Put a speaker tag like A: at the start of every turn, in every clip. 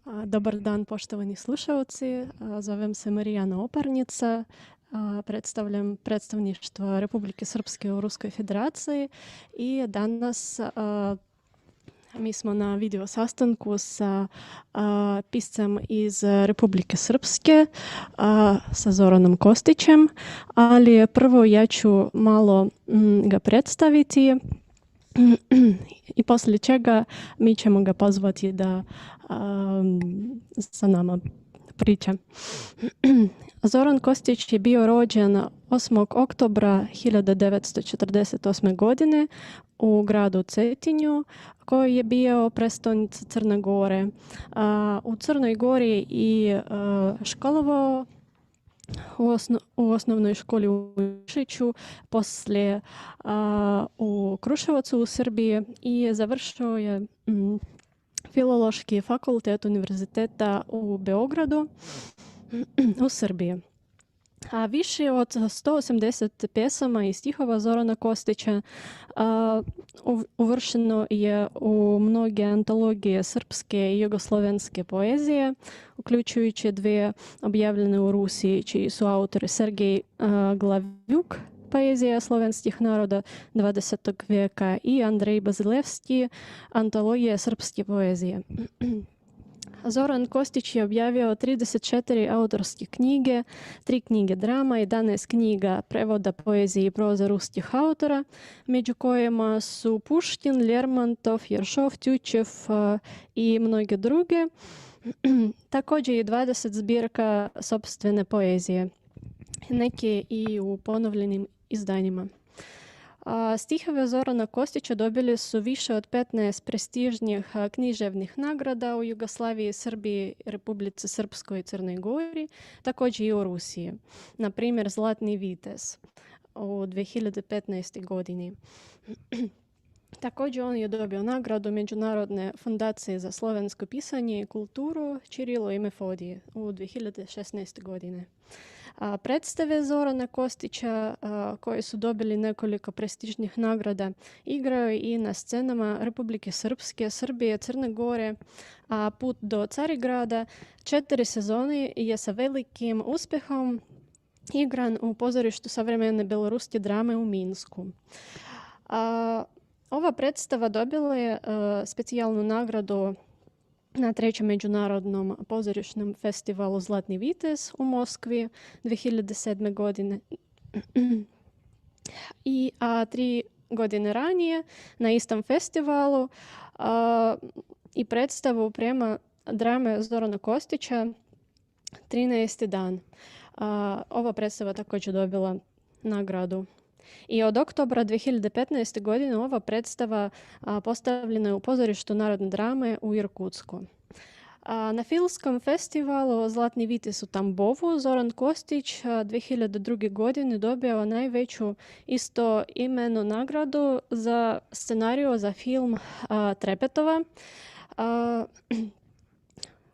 A: Dobar dan poštovani slušalci. Zovem se Marijana Oparnica. Predstavljam predstavništvo Republike Srpske u Ruskoj Federaciji i danas mi smo na video sastanku sa piscem iz Republike Srpske, sa Zoranom Kostićem, ali prvo ja ću malo ga predstaviti i poslije čega mi ćemo ga pozvati da sa nama priča. Zoran Kostić je bio rođen 8. oktobra 1948. godine u gradu Cetinju, koji je bio prestolnica Crne Gore. U Crnoj Gori i školovao u osnovnoj školi u Šiću, poslije u Kruševacu u Srbiji i završio je Filološki fakultet Univerziteta u Beogradu u Srbiji. A više od 180 pjesama i stihova Zorana Kostića uvršteno je u mnoge antologije srpske i jugoslovenske poezije, uključujući dvije objavljene u Rusiji, čiji su autori Sergej Glavjuk, Poezija slovenskih naroda 20. vijeka, i Andrej Bazilevski, Antologija srpske poezije. Zoran Kostić je objavio 34 autorske knjige, 3 knjige drama, 11 knjiga prevoda poezije i proza ruskih autora, među kojima su Puškin, Lermontov, Jeršov, Tjučev i mnoge druge. Također je 20 zbirka sopstvene poezije, neke i u ponovljenim izdanjima. Stihove Zorana Kostića dobili su više od 15 prestižnih književnih nagrada u Jugoslaviji, Srbiji, Republici Srpskoj i Crnoj Gori, također i u Rusiji. Na primjer, Zlatni vitez u 2015. godini. Također on je dobio nagradu Međunarodne fondacije za slovensko pisanje i kulturu Čirilo i Mefodije u 2016. godine. Predstave Zorana Kostića, koje su dobili nekoliko prestižnih nagrada, igraju i na scenama Republike Srpske, Srbije, Crne Gore, a Put do Carigrada 4 sezone je sa velikim uspjehom igran u pozorištu savremene beloruske drame u Minsku. Ova predstava dobila je specijalnu nagradu na 3. međunarodnom pozorišnom festivalu Zlatni vitez u Moskvi 2007. godine. I 3 godine ranije na istom festivalu i predstavu prema drame Zorana Kostića 13. dan. Ova predstava također dobila nagradu. I od oktobra 2015. godine ova predstava postavljena je u pozorištu Narodne drame u Irkutsku. Na filmskom festivalu Zlatni vitez u Tambovu Zoran Kostić 2002. godine dobio najveću istoimenu nagradu za scenariju za film Trepetova.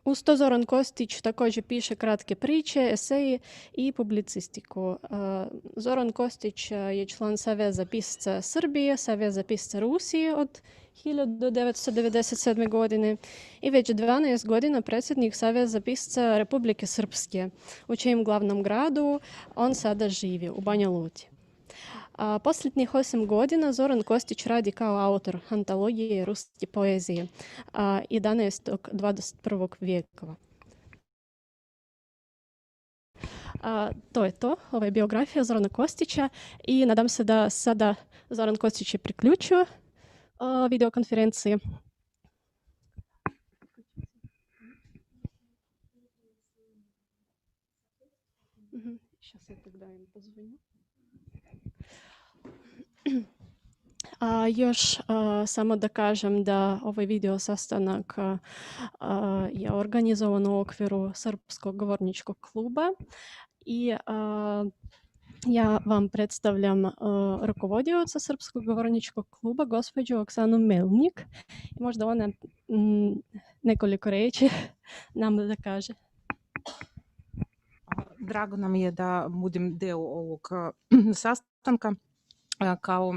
A: Uz to Zoran Kostić također piše kratke priče, eseji i publicistiku. Zoran Kostić je član Saveza pisaca Srbije, Saveza pisaca Rusije od 1997. godine i već 12 godina predsjednik Saveza pisaca Republike Srpske, u čijem glavnom gradu on sada živi, u Banja Luci. Posljednjih 8 godina Zoran Kostić radi kao autor antologije ruske poezije 11. 21. vijekova. To je to, ovo je biografija Zorana Kostića i nadam se da sada Zoran Kostić je priključio videokonferenciji. Сейчас я тогда им позвоню. Još samo da kažem da ovaj video sastanak je organizovan u okviru Srpskog govorničkog kluba i ja vam predstavljam rukovodioca Srpskog govorničkog kluba, gospođu Oksanu Melnik. Možda ona nekoliko riječi nam da kaže.
B: Drago nam je da budem deo ovog sastanka kao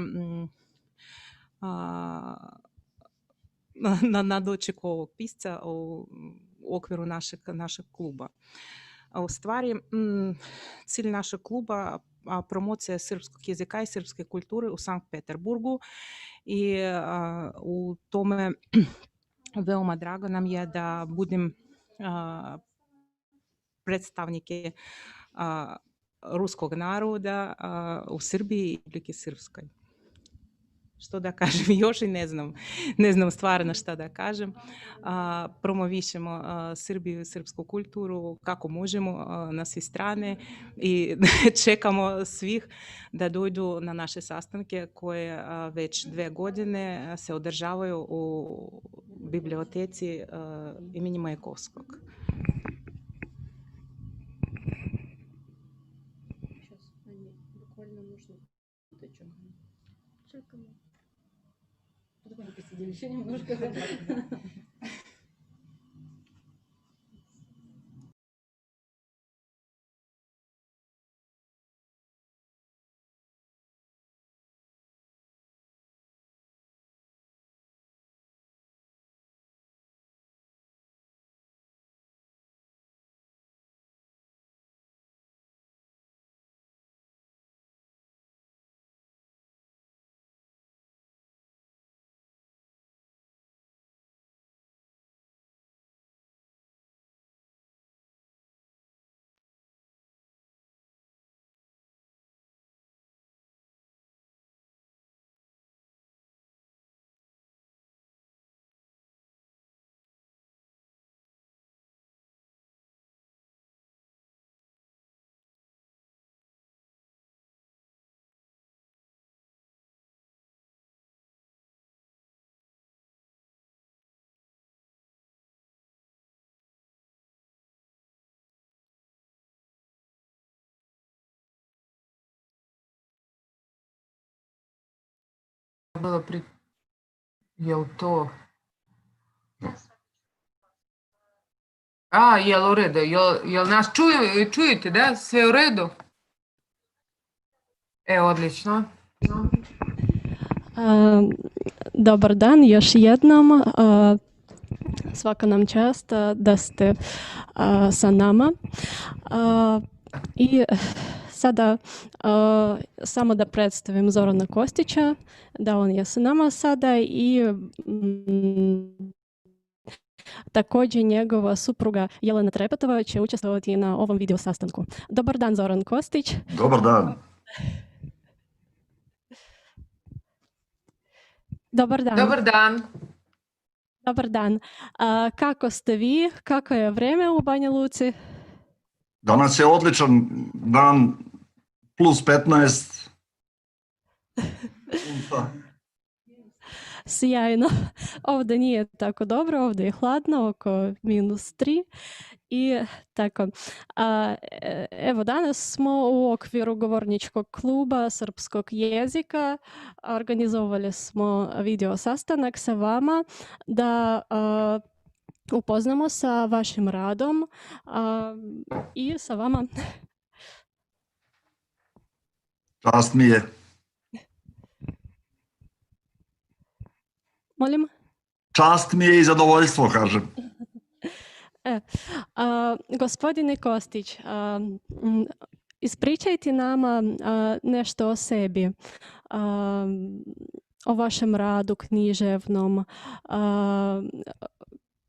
B: na dočeku ovog pisca u okviru našeg kluba. U stvari, cilj našeg kluba promocija srpskog jezika i srpske kulture u Sankt Peterburgu i u tome veoma drago nam je da budem predstavnike ruskog naroda u Srbiji i Republike Srpskoj. Što da kažem još i ne znam stvarno šta da kažem. Promovišemo Srbiju i srpsku kulturu kako možemo na sve strane i čekamo svih da dođu na naše sastanke koje već 2 godine se održavaju u biblioteci imeni Majakovskog.
A: Čekamo. Посидим еще немножко.
C: Jel to? Jel u redu? Jel nas čujete, da? Sve u redu? Odlično.
A: Dobar dan još jednom. Svaka nam čast da ste sa nama. I sada samo da predstavim Zorana Kostića, da on je sa nama sada i također njegova supruga Jelena Trepetova će učestvovati na ovom video sastanku. Dobar dan, Zoran Kostić.
D: Dobar dan.
A: Dobar dan.
C: Dobar dan.
A: Dobar dan. Kako ste vi? Kako je vreme u Banja Luci?
D: Danas je odličan dan, plus 15.
A: Sjajno. Ovdje nije tako dobro, ovdje je hladno, oko -3. I tako. Evo, danas smo u okviru govorničkog kluba srpskog jezika. Organizovali smo video sastanak sa vama da upoznamo sa vašim radom i sa vama.
D: Čast mi je.
A: Molim?
D: Čast mi je i zadovoljstvo, kažem.
A: Gospodine Kostić, ispričajte nama nešto o sebi, o vašem radu književnom,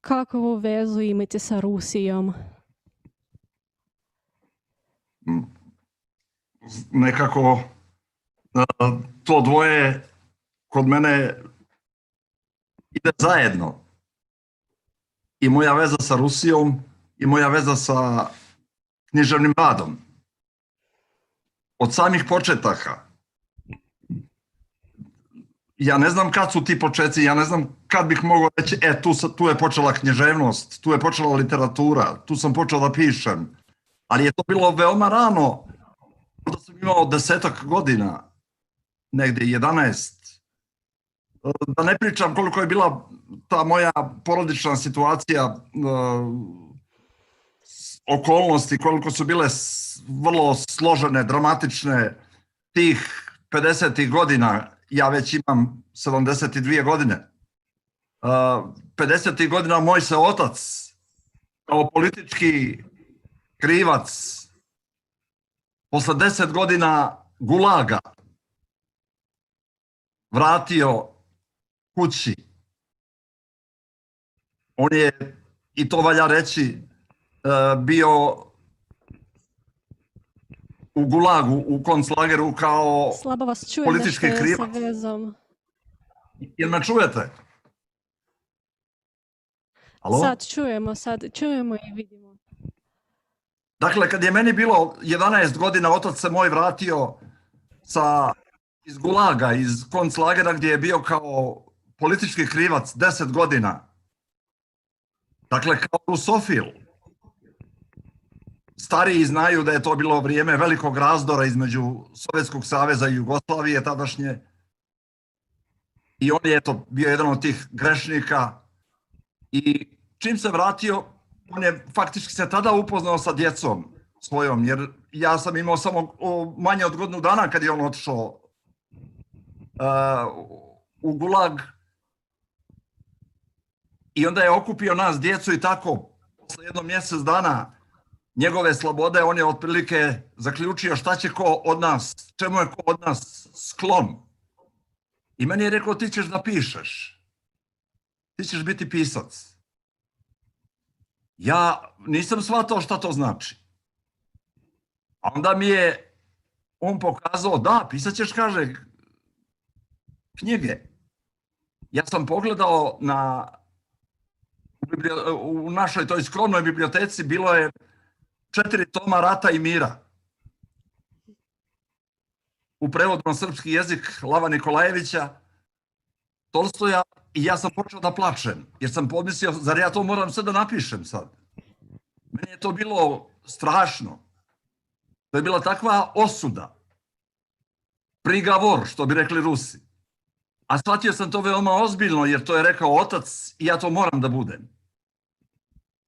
A: kakvu vezu imate sa Rusijom?
D: Nekako to dvoje kod mene ide zajedno. I moja veza sa Rusijom i moja veza sa književnim radom. Od samih početaka. Ja ne znam kad su ti početci, ja ne znam kad bih mogao reći, tu je počela književnost, tu je počela literatura, tu sam počeo da pišem. Ali je to bilo veoma rano, da sam imao 10 godina, negdje 11. Da ne pričam koliko je bila ta moja porodična situacija, okolnosti, koliko su bile vrlo složene, dramatične. Tih 50. godina, ja već imam 72 godine. 50. godina moj se otac kao politički krivac posle 10 godina gulaga vratio kući. On je, i to valja reći, bio u gulagu, u konclageru kao
A: Slabo vas čujem,
D: politički
A: nešto je sa
D: krivac.
A: vezom.
D: Jel me čujete? Alo?
A: Sad čujemo i vidimo.
D: Dakle, kad je meni bilo 11 godina, otac se moj vratio iz gulaga, iz konclagera gdje je bio kao politički krivac 10 godina. Dakle, kao rusofil. Stariji znaju da je to bilo vrijeme velikog razdora između Sovjetskog saveza i Jugoslavije tadašnje. I on je bio jedan od tih grešnika. I čim se vratio, on je faktički se tada upoznao sa djecom svojom, jer ja sam imao samo manje od godinu dana kad je on otišao u gulag. I onda je okupio nas djecu i tako, posle jedno mjesec dana njegove slobode, on je otprilike zaključio šta će ko od nas, čemu je ko od nas sklon. I meni je rekao, ti ćeš da pišeš. Ti ćeš biti pisac. Ja nisam shvatao šta to znači. A onda mi je on pokazao, da, pisat ćeš, kaže, knjige. Ja sam pogledao u našoj toj skromnoj biblioteci bilo je 4 toma Rata i mira. U prevodu na srpski jezik Lava Nikolajevića, Tolstoja, i ja sam počeo da plačem, jer sam pomislio, zar ja to moram sve da napišem sad? Meni je to bilo strašno. To je bila takva osuda. Prigovor, što bi rekli Rusi. A shvatio sam to veoma ozbiljno, jer to je rekao otac i ja to moram da budem.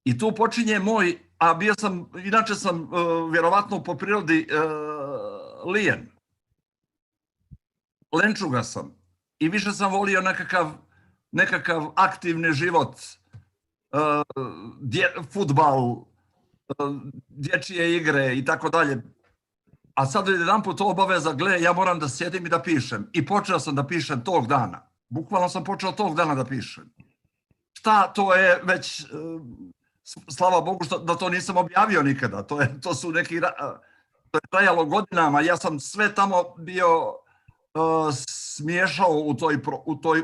D: I tu počinje moj, a bio sam, inače sam vjerovatno po prirodi lijen. Lenčuga sam. I više sam volio nekakav aktivni život, fudbal, dječje igre i tako dalje. A sad jedan put to obaveza, gle, ja moram da sjedim i da pišem. I počeo sam da pišem tog dana. Bukvalno sam počeo tog dana da pišem. Šta, to je već, slava Bogu da to nisam objavio nikada. To su neki, to je trajalo godinama. Ja sam sve tamo bio smiješao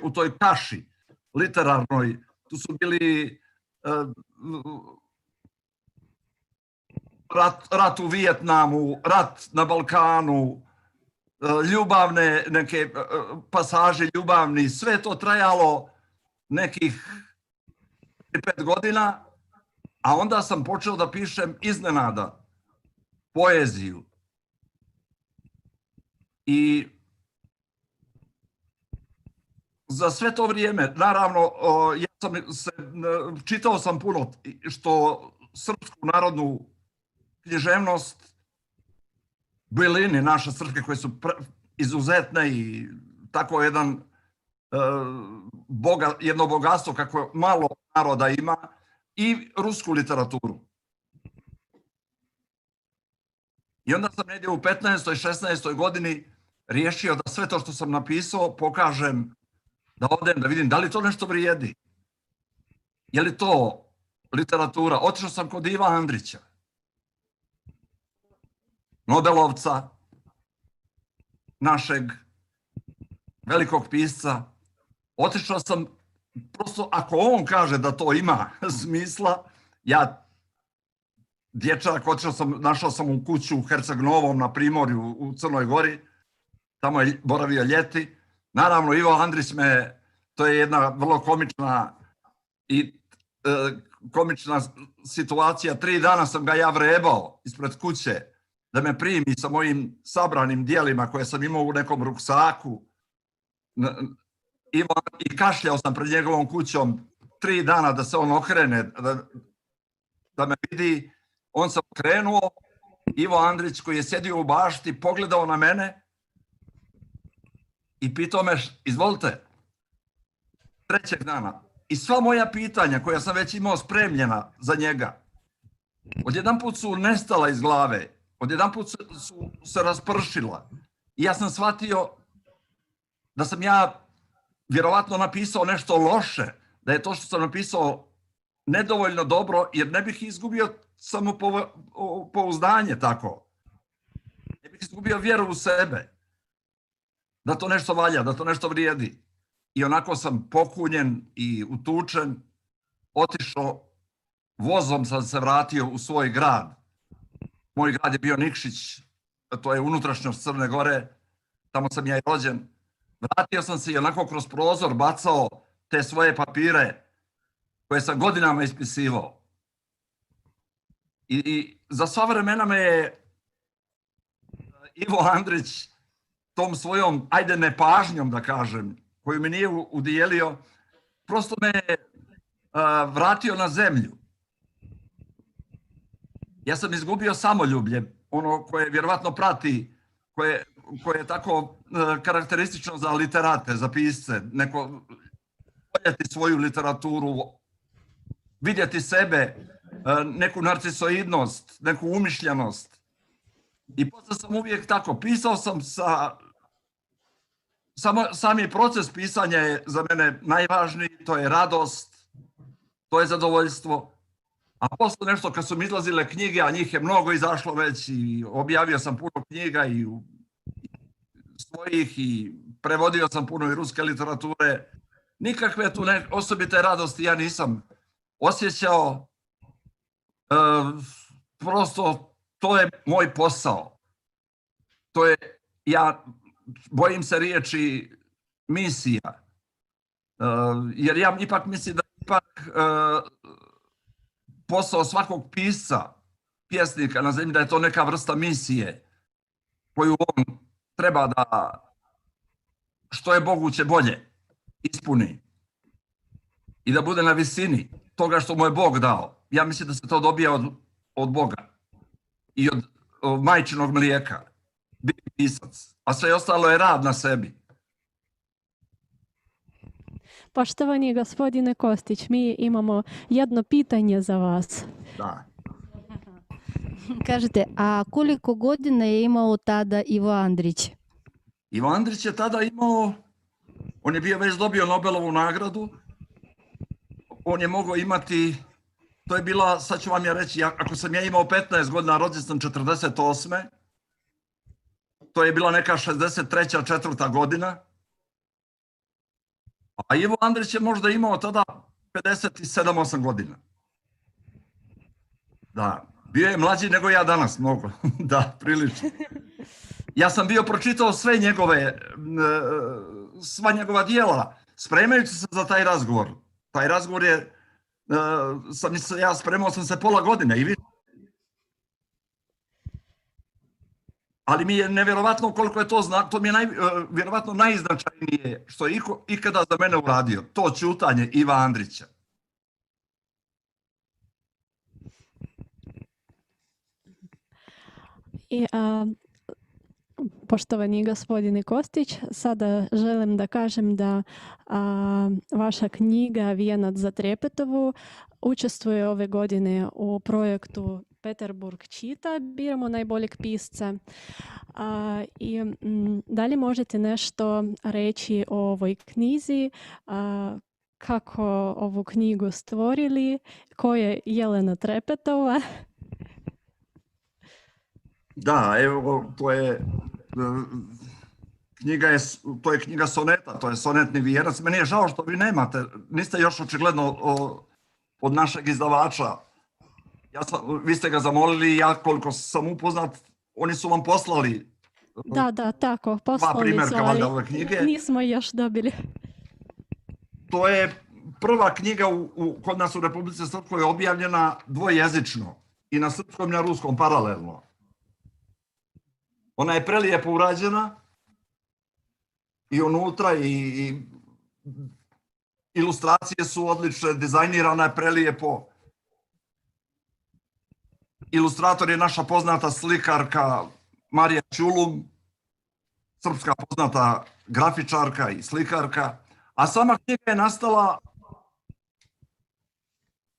D: u toj kaši literarnoj. Tu su bili rat u Vijetnamu, rat na Balkanu, ljubavne neke pasaže ljubavni, sve to trajalo nekih 5 godina, a onda sam počeo da pišem iznenada poeziju. I za sve to vrijeme, naravno, čitao sam puno što srpsku narodnu književnost, bjeline naše srpske koje su izuzetne i tako jedno bogatstvo kako malo naroda ima, i rusku literaturu. I onda sam negdje u 15. 16. godini riješio da sve to što sam napisao pokažem, da odem, da vidim da li to nešto vrijedi. Je li to literatura? Otišao sam kod Iva Andrića, Nobelovca, našeg velikog pisca. Otišao sam, prosto ako on kaže da to ima smisla, ja, dječak, našao sam u kuću u Herceg Novom na Primorju u Crnoj Gori, tamo je boravio ljeti. Naravno, Ivo Andrić to je jedna vrlo komična situacija. 3 dana sam ga ja vrebao ispred kuće da me primi sa mojim sabranim dijelima koje sam imao u nekom ruksaku. I kašljao sam pred njegovom kućom 3 dana da se on okrene, da me vidi. On se okrenuo, Ivo Andrić koji je sjedio u bašti, pogledao na mene i pitao me, izvolite, 3. dana. I sva moja pitanja koja sam već imao spremljena za njega, odjedanput su nestala iz glave, odjedanput su se raspršila. I ja sam shvatio da sam ja vjerovatno napisao nešto loše, da je to što sam napisao nedovoljno dobro, jer ne bih izgubio samopouzdanje tako. Ne bih izgubio vjeru u sebe, da to nešto valja, da to nešto vrijedi. I onako sam pokunjen i utučen, otišao, vozom sam se vratio u svoj grad. Moj grad je bio Nikšić, to je unutrašnjost Crne Gore, tamo sam ja i rođen. Vratio sam se i onako kroz prozor bacao te svoje papire koje sam godinama ispisivao. I za sva vremena me je Ivo Andrić tom svojom, ajde nepažnjom da kažem, koju mi nije udijelio, prosto me vratio na zemlju. Ja sam izgubio samoljublje, ono koje vjerovatno prati, koje je tako karakteristično za literate, za pisce, neko voljeti svoju literaturu, vidjeti sebe, neku narcisoidnost, neku umišljenost. I poslije sam uvijek tako, pisao sam sami proces pisanja je za mene najvažniji, to je radost, to je zadovoljstvo. A poslije nešto kad su mi izlazile knjige, a njih je mnogo izašlo već i objavio sam puno knjiga i svojih i prevodio sam puno i ruske literature. Nikakve tu osobite radosti ja nisam osjećao. Prosto to je moj posao. To je, ja bojim se riječi misija. Jer ja ipak mislim da posao svakog pisca, pjesnika na zemlji, da je to neka vrsta misije koju on treba da što je moguće bolje ispuni i da bude na visini toga što mu je Bog dao. Ja mislim da se to dobija od Boga i od majčinog mlijeka, biti pisac, a sve ostalo je rad na sebi.
A: Poštovani gospodine Kostić, mi imamo jedno pitanje za vas.
D: Da.
E: Kažete, a koliko godina je imao tada Ivo Andrić?
D: Ivo Andrić je tada imao, on je bio već dobio Nobelovu nagradu, on je mogao imati, to je bila, sad ću vam ja reći, ako sam ja imao 15 godina, rođen sam 48. To je bila neka 63. 4. godina. A Ivo Andrić je možda imao tada 57-8 godina. Da, bio je mlađi nego ja danas, mnogo. Da, prilično. Ja sam bio pročitao sva njegova djela, spremajući se za taj razgovor. Taj razgovor je, ja spremao sam se pola godine i više. Ali mi je nevjerovatno koliko je to to mi je vjerovatno najznačajnije što je ikada za mene uradio. To ćutanje Iva Andrića.
A: I, poštovani gospodine Kostić, sada želim da kažem da vaša knjiga Vijenac za Trepetovu učestvuje ove godine u projektu Peterburg čita, biramo najboljeg pisca. I da li možete nešto reći o ovoj knjizi, kako ovu knjigu stvorili, ko je Jelena Trepetova?
D: Da, evo, to je knjiga soneta, to je sonetni vijenac. Meni je žao što vi niste još očigledno od našeg izdavača. Vi ste ga zamolili i ja koliko sam upoznat, oni su vam poslali
A: Da, tako,
D: dva
A: poslali
D: primjerka
A: su,
D: valjda
A: ali
D: ove knjige.
A: nismo još dobili.
D: To je prva knjiga kod nas u Republici Srpskoj objavljena dvojezično i na srpskom i na ruskom paralelno. Ona je prelijepo urađena i unutra i ilustracije su odlične, dizajnirana je prelijepo. Ilustrator je naša poznata slikarka Marija Ćulum, srpska poznata grafičarka i slikarka, a sama knjiga je nastala,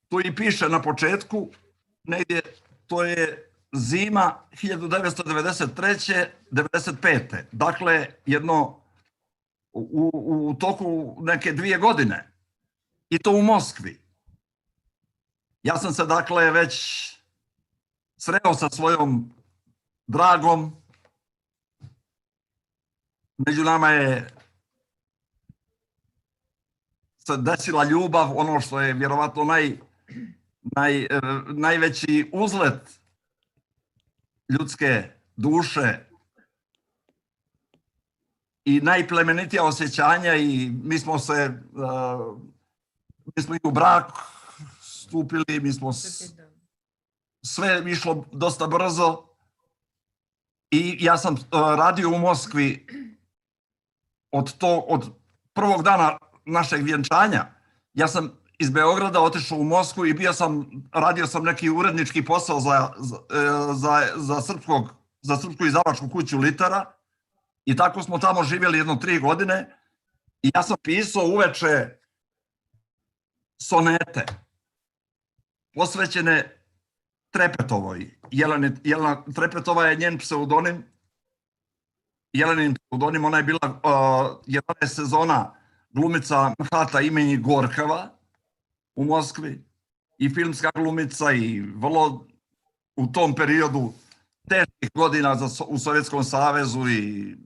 D: tu i piše na početku, negdje, to je zima 1993. 95. Dakle, jedno u toku neke 2 godine. I to u Moskvi. Ja sam se dakle već sreo sa svojom dragom. Među nama je se desila ljubav, ono što je vjerovatno najveći uzlet ljudske duše i najplemenitija osjećanja i mi smo i u brak stupili, mi smo sve išlo dosta brzo i ja sam radio u Moskvi od prvog dana našeg vjenčanja. Ja sam iz Beograda otišao u Moskvu i radio sam neki urednički posao za srpsku izdavačku kuću Litera i tako smo tamo živjeli jedno 3 godine i ja sam pisao uveče sonete posvećene Trepetovoj. Jelena Trepetova je njen pseudonim. Jelenin pseudonim, ona je bila 11 sezona glumica Mhata imeni Gorkava u Moskvi i filmska glumica i vrlo u tom periodu teških godina u Sovjetskom savezu i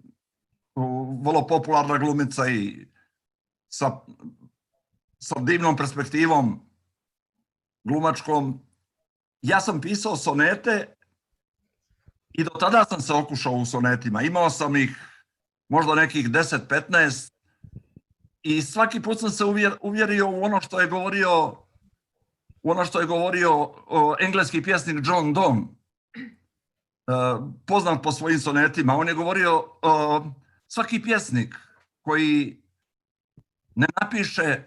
D: vrlo popularna glumica i sa divnom perspektivom glumačkom. Ja sam pisao sonete i do tada sam se okušao u sonetima. Imao sam ih možda nekih 10-15 i svaki put sam se uvjerio u ono što je govorio engleski pjesnik John Donne, poznat po svojim sonetima. On je govorio svaki pjesnik koji ne napiše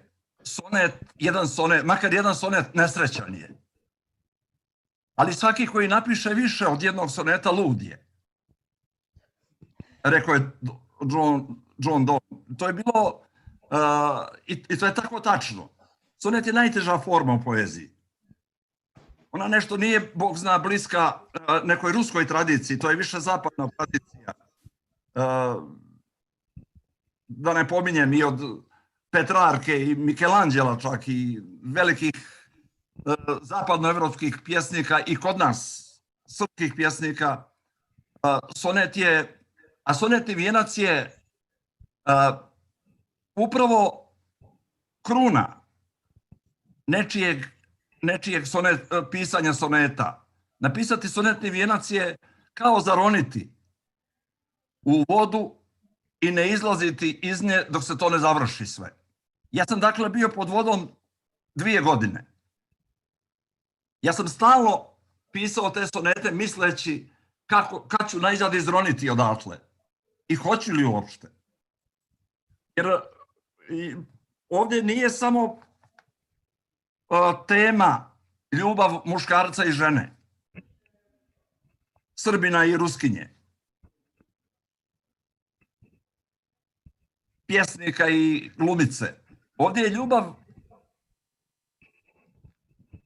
D: makar jedan sonet nesrećan je. Ali svaki koji napiše više od jednog soneta lud je. Rekao je John Donne. To je bilo, i to je tako tačno. Sonet je najteža forma u poeziji. Ona nešto nije, Bog zna, bliska nekoj ruskoj tradiciji, to je više zapadna tradicija. Da ne pominjem i od Petrarke i Michelangela čak i velikih zapadnoevropskih pjesnika i kod nas srpskih pjesnika. Sonetni vijenac je upravo kruna nečijeg pisanja soneta. Napisati sonetni vijenac je kao zaroniti u vodu i ne izlaziti iz nje dok se to ne završi sve. Ja sam dakle bio pod vodom 2 godine. Ja sam stalno pisao te sonete misleći kad ću najzad izroniti odatle i hoću li uopšte. Jer ovdje nije samo tema ljubav muškarca i žene, Srbina i Ruskinje, pjesnika i glumice. Ovdje je ljubav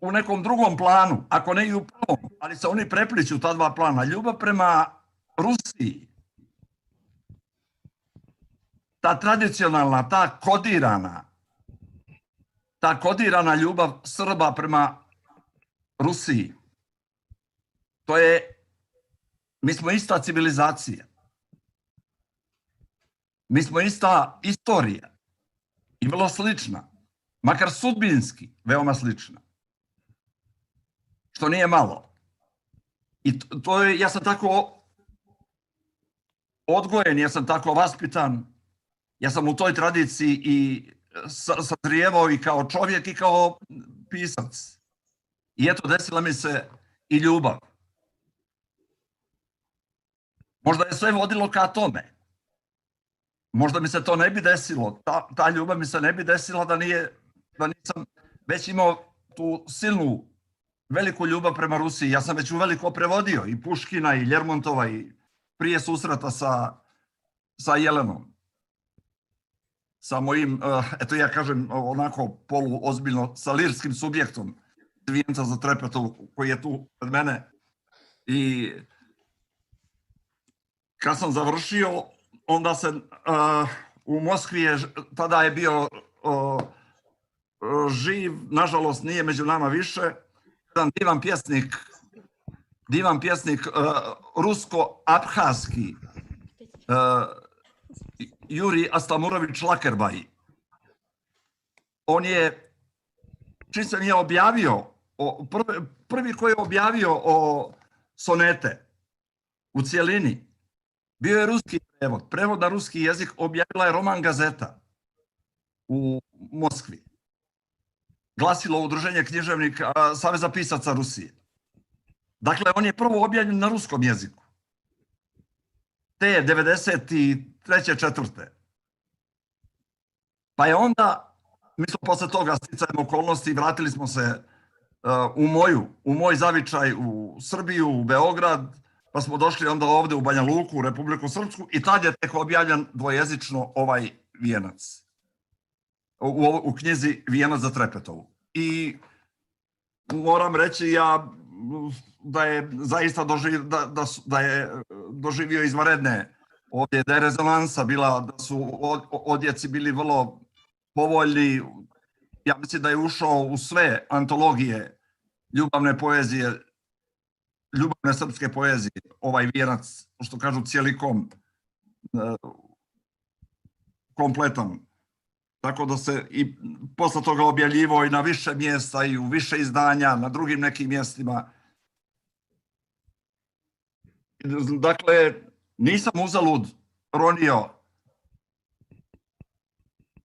D: u nekom drugom planu, ako ne i u prvom, ali se oni prepliću ta 2 plana. Ljubav prema Rusiji, ta tradicionalna, ta kodirana ljubav Srba prema Rusiji. Mi smo ista civilizacija. Mi smo ista istorija i vrlo slična, makar sudbinski veoma slična. Što nije malo. I ja sam tako odgojen, ja sam tako vaspitan, ja sam u toj tradiciji i sazrijevao i kao čovjek i kao pisac. I eto, desila mi se i ljubav. Možda je sve vodilo ka tome. Možda mi se to ne bi desilo. Ta ljubav mi se ne bi desila da nisam već imao tu silnu, veliku ljubav prema Rusiji. Ja sam već uveliko prevodio i Puškina i Ljermontova i prije susreta sa Jelenom. Sa mojim, eto ja kažem onako poluozbiljno, sa lirskim subjektom. Vijenca za Trepetov koji je tu pred mene. I kad sam završio, onda se u Moskvi tada je bio živ, nažalost nije među nama više, jedan divan pjesnik rusko-abhazski, Juri Astamurović Lakerbaj. On je, čim sam je objavio, prvi koji je objavio sonete u cijelini, bio je ruski prevod. Prevod na ruski jezik objavila je Roman Gazeta u Moskvi. Glasilo Udruženje književnika Saveza pisaca Rusije. Dakle, on je prvo objavljen na ruskom jeziku. Te 93. 4. Pa je onda, mi smo posle toga sticajem okolnosti vratili smo se u moj zavičaj u Srbiju, u Beograd, pa smo došli onda ovde u Banja Luku, u Republiku Srpsku i tad je tek objavljen dvojezično ovaj vijenac. U knjizi Vijenac za Trepetovu. I moram reći da je zaista doživio izvanredne ovdje, da je rezonansa bila, da su odjeci bili vrlo povoljni. Ja mislim da je ušao u sve antologije ljubavne poezije, ljubavne srpske poezije, ovaj vijenac, što kažu cijelikom, kompletan. Tako da se i posle toga objavljivao i na više mjesta i u više izdanja, na drugim nekim mjestima. Dakle, nisam uzalud ronio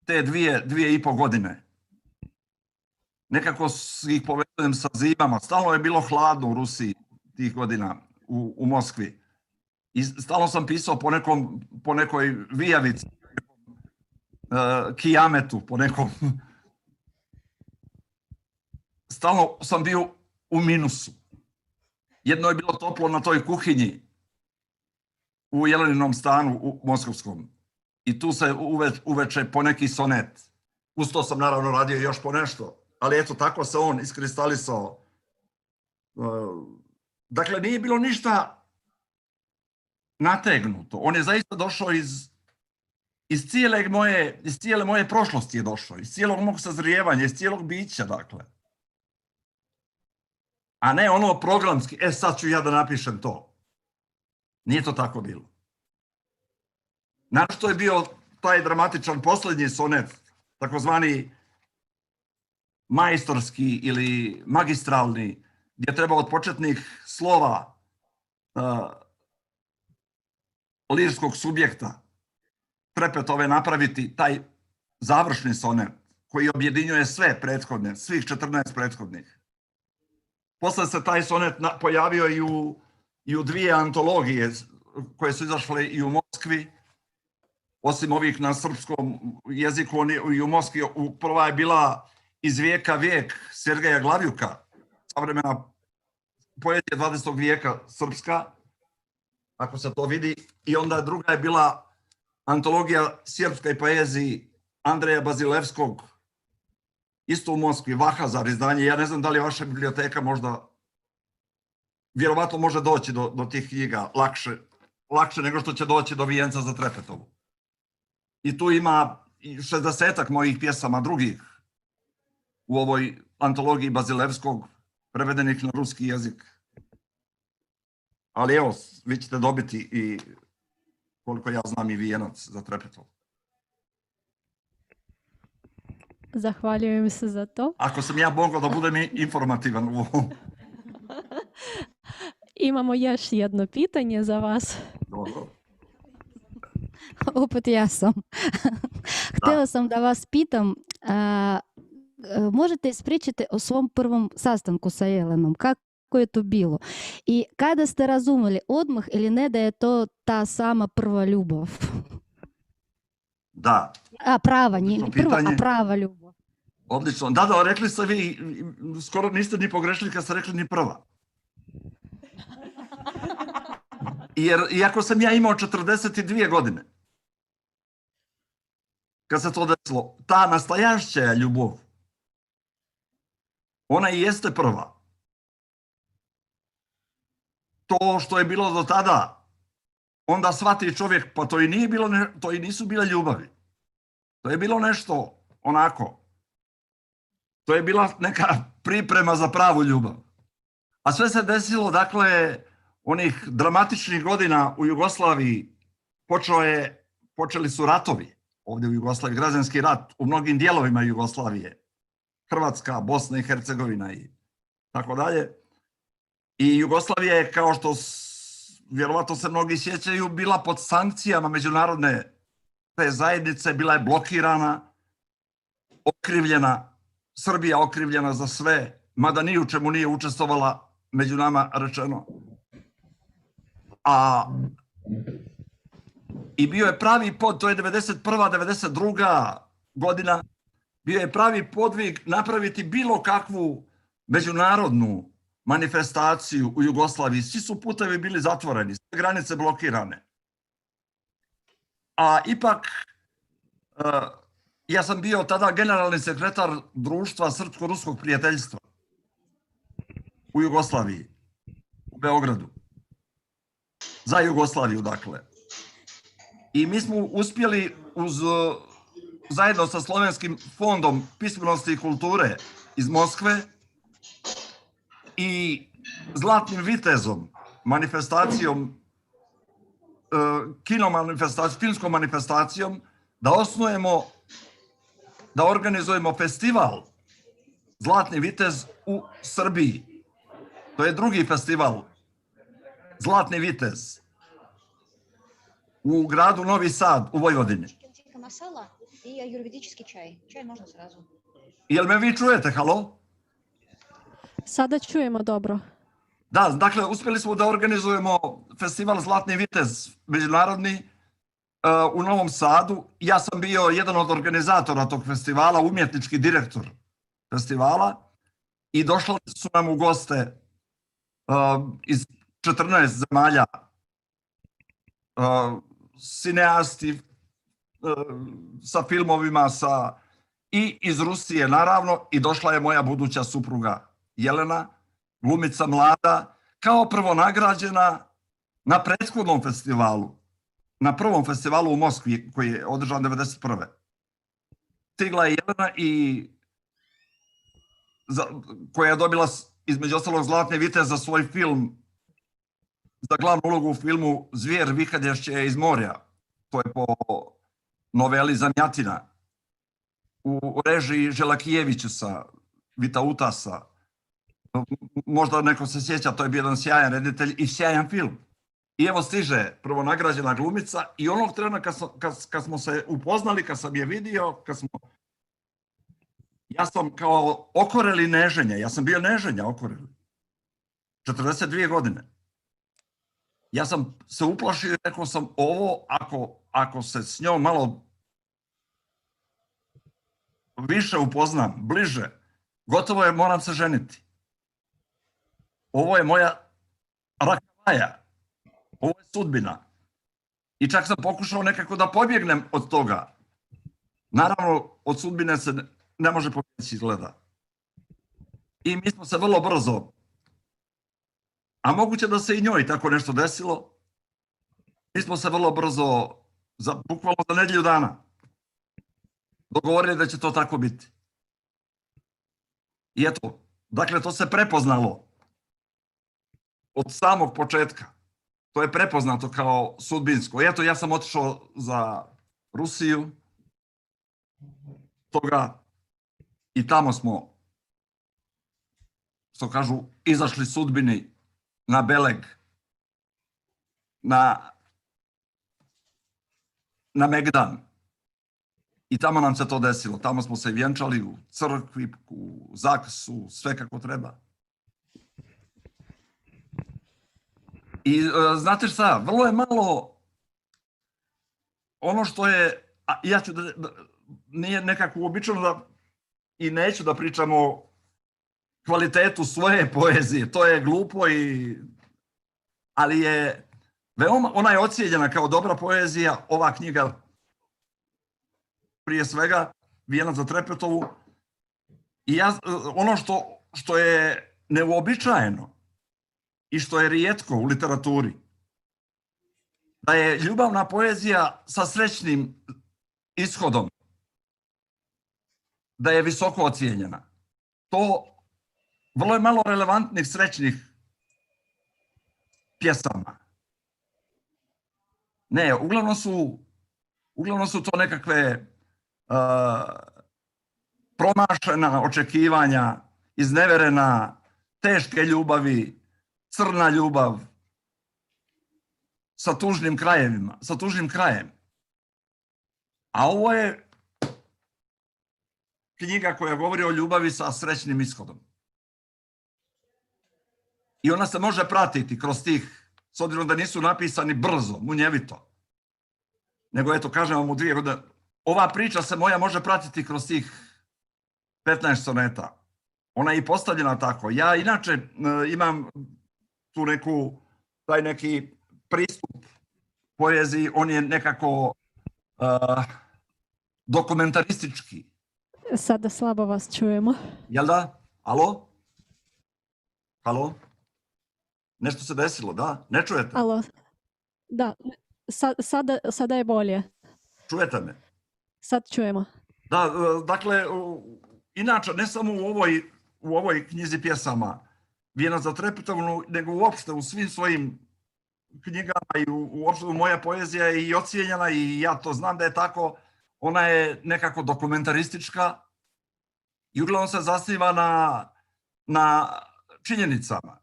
D: te 2,5 godine. Nekako ih povezujem sa zimama. Stalno je bilo hladno u Rusiji tih godina, u Moskvi. I stalno sam pisao po nekoj vijavici, kijametu, po nekom... Stalno sam bio u minusu. Jedno je bilo toplo na toj kuhinji u Jeleninom stanu u Moskovskom. I tu se uveče po neki sonet. Uz to sam naravno radio još po nešto. Ali eto, tako se on iskristalisao. Dakle, nije bilo ništa nategnuto. On je zaista došao iz cijele moje prošlosti je došao. Iz cijelog mog sazrijevanja, iz cijelog bića, dakle. A ne ono programski, sad ću ja da napišem to. Nije to tako bilo. Našto je bio taj dramatičan posljednji sonet, takozvani majstorski ili magistralni, gdje treba od početnih slova lirskog subjekta Trepetove napraviti taj završni sonet koji objedinjuje sve prethodne, svih 14 prethodnih. Posle se taj sonet pojavio i u dvije antologije koje su izašle i u Moskvi, osim ovih na srpskom jeziku, i u Moskvi. Prva je bila Iz vijeka vijek Sergeja Glavjuka, savremena poezija 20. vijeka srpska, ako se to vidi, i onda druga je bila antologija srpskoj poeziji Andreja Bazilevskog, isto u Moskvi, Vahazar izdanje. Ja ne znam da li vaša biblioteka možda, vjerovatno može doći do tih knjiga lakše nego što će doći do Vijenca za Trepetovu. I tu ima 60-ak mojih pjesama drugih u ovoj antologiji Bazilevskog, prevedenih na ruski jezik. Ali evo, vi ćete dobiti i, koliko ja znam, i Vijenac za Trepetov.
A: Zahvaljujem se za to.
D: Ako sam ja mogao da budem informativan u ovom.
A: Imamo još jedno pitanje za vas.
D: Dobro.
E: Opet ja sam. Htjela sam da vas pitam, možete ispričati o svom prvom sastanku sa Jelenom? Kako je to bilo? I kada ste razumeli odmah ili ne da je to ta sama prva ljubav?
D: Da.
E: Prava, nije prva, a prava ljubav.
D: Odlično. Da, rekli ste vi, skoro niste ni pogrešili kad ste rekli ni prva. Jer iako sam ja imao 42 godine, kad se to desilo, ta nastajašća ljubav Ona i jeste prva. To što je bilo do tada, onda shvati čovjek, pa to i nije bilo, to i nisu bile ljubavi. To je bilo nešto onako. To je bila neka priprema za pravu ljubav. A sve se desilo, dakle, onih dramatičnih godina u Jugoslaviji počeli su ratovi. Ovdje u Jugoslaviji, građanski rat u mnogim dijelovima Jugoslavije. Hrvatska, Bosna i Hercegovina i tako dalje. I Jugoslavija je, kao što vjerovatno se mnogi sjećaju, bila pod sankcijama međunarodne te zajednice, bila je blokirana, okrivljena, Srbija okrivljena za sve, mada ni u čemu nije učestvovala, među nama rečeno. I bio je pravi to je 91. 92. godina, bio je pravi podvig napraviti bilo kakvu međunarodnu manifestaciju u Jugoslaviji. Svi su putevi bili zatvoreni, sve granice blokirane. A ipak, ja sam bio tada generalni sekretar Društva Srpsko-ruskog prijateljstva u Jugoslaviji, u Beogradu. Za Jugoslaviju, dakle. I mi smo uspjeli zajedno sa Slovenskim fondom pismenosti i kulture iz Moskve i Zlatnim vitezom, manifestacijom, filmskom manifestacijom, da organizujemo festival Zlatni vitez u Srbiji. To je drugi festival, Zlatni vitez, u gradu Novi Sad, u Vojvodini.
F: Masala i juridički čaj. Čaj možda srazu.
D: Jel me vi čujete, halo?
A: Sada čujemo dobro.
D: Da, dakle, uspjeli smo da organizujemo festival Zlatni vitez međunarodni u Novom Sadu. Ja sam bio jedan od organizatora tog festivala, umjetnički direktor festivala, i došli su nam u goste iz 14 zemalja, cineasti sa filmovima, i iz Rusije naravno, i došla je moja buduća supruga Jelena, glumica mlada, kao prvonagrađena na prethodnom festivalu, na prvom festivalu u Moskvi koji je održan 1991. Stigla je Jelena koja je dobila između ostalog Zlatni vitez za svoj film, za glavnu ulogu u filmu Zvijer vihadješće iz morja. To je po noveli Zamjatina u režiji Želakijevića, Vitautasa. Možda neko se sjeća, to je bio jedan sjajan reditelj i sjajan film. I evo stiže prvonagrađena glumica i onog trena kad smo se upoznali, kad sam je vidio, ja sam kao okoreli neženja, ja sam bio neženja okoreli. 42 godine. Ja sam se uplašio i rekao sam, ovo ako se s njom malo više upoznam, bliže, gotovo je, moram se ženiti. Ovo je moja rakavaja, ovo je sudbina. I čak sam pokušao nekako da pobjegnem od toga. Naravno, od sudbine se ne može pobjeći, izgleda. I mi smo se vrlo brzo, a moguće da se i njoj tako nešto desilo, mi smo se vrlo brzo, bukvalno za nedjelju dana, dogovorili da će to tako biti. I eto, dakle, to se prepoznalo od samog početka. To je prepoznato kao sudbinsko. Eto, ja sam otišao za Rusiju, toga, i tamo smo, što kažu, izašli sudbini na Beleg, na Megdan. I tamo nam se to desilo. Tamo smo se vjenčali u crkvi, u zaksu, sve kako treba. I znate šta, vrlo je malo ono što je, ja ću nije nekako uobičajeno da, i neću da pričam o kvalitetu svoje poezije, to je glupo, ali je veoma, ona je ocijenjena kao dobra poezija, ova knjiga prije svega, Vijenac za Trepetovu, i ono što je neuobičajeno i što je rijetko u literaturi, da je ljubavna poezija sa srećnim ishodom, da je visoko ocijenjena. To vrlo je malo relevantnih srećnih pjesama. Ne, uglavnom su to nekakve promašena očekivanja, izneverena, teške ljubavi, crna ljubav sa tužnim krajevima, sa tužnim krajem. A ovo je knjiga koja govori o ljubavi sa srećnim ishodom. I ona se može pratiti kroz tih, s obzirom da nisu napisani brzo, munjevito, nego eto, kažem vam u 2 godine, ova priča se moja može pratiti kroz tih 15 soneta. Ona je i postavljena tako. Ja inače imam tu taj neki pristup poeziji, on je nekako dokumentaristički.
A: Sada slabo vas čujemo.
D: Jel da? Alo? Halo? Nešto se desilo, da? Ne čujete?
A: Alo. Da, sada je bolje.
D: Čujete me?
A: Sad čujemo.
D: Da, dakle, inače, ne samo u ovoj knjizi pjesama Vijena za Trepetovnu, nego uopšte u svim svojim knjigama i uopšte moja poezija je i ocijenjena i ja to znam da je tako. Ona je nekako dokumentaristička i uglavnom se zasniva na činjenicama.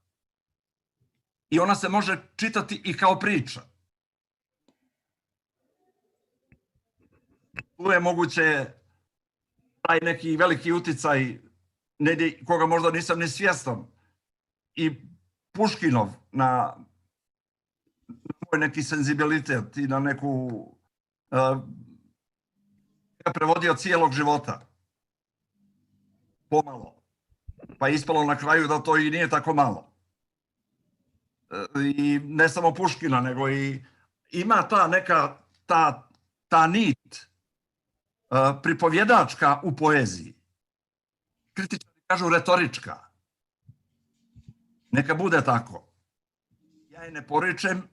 D: I ona se može čitati i kao priča. Tu je moguće taj neki veliki uticaj, koga možda nisam ni svjestan, i Puškinov na moj neki senzibilitet i na neku prevodio cijelog života. Pomalo. Pa je ispalo na kraju da to i nije tako malo. I ne samo Puškina, nego i ima ta neka, ta nit pripovjedačka u poeziji. Kritičari kažu retorička. Neka bude tako. Ja je ne poričem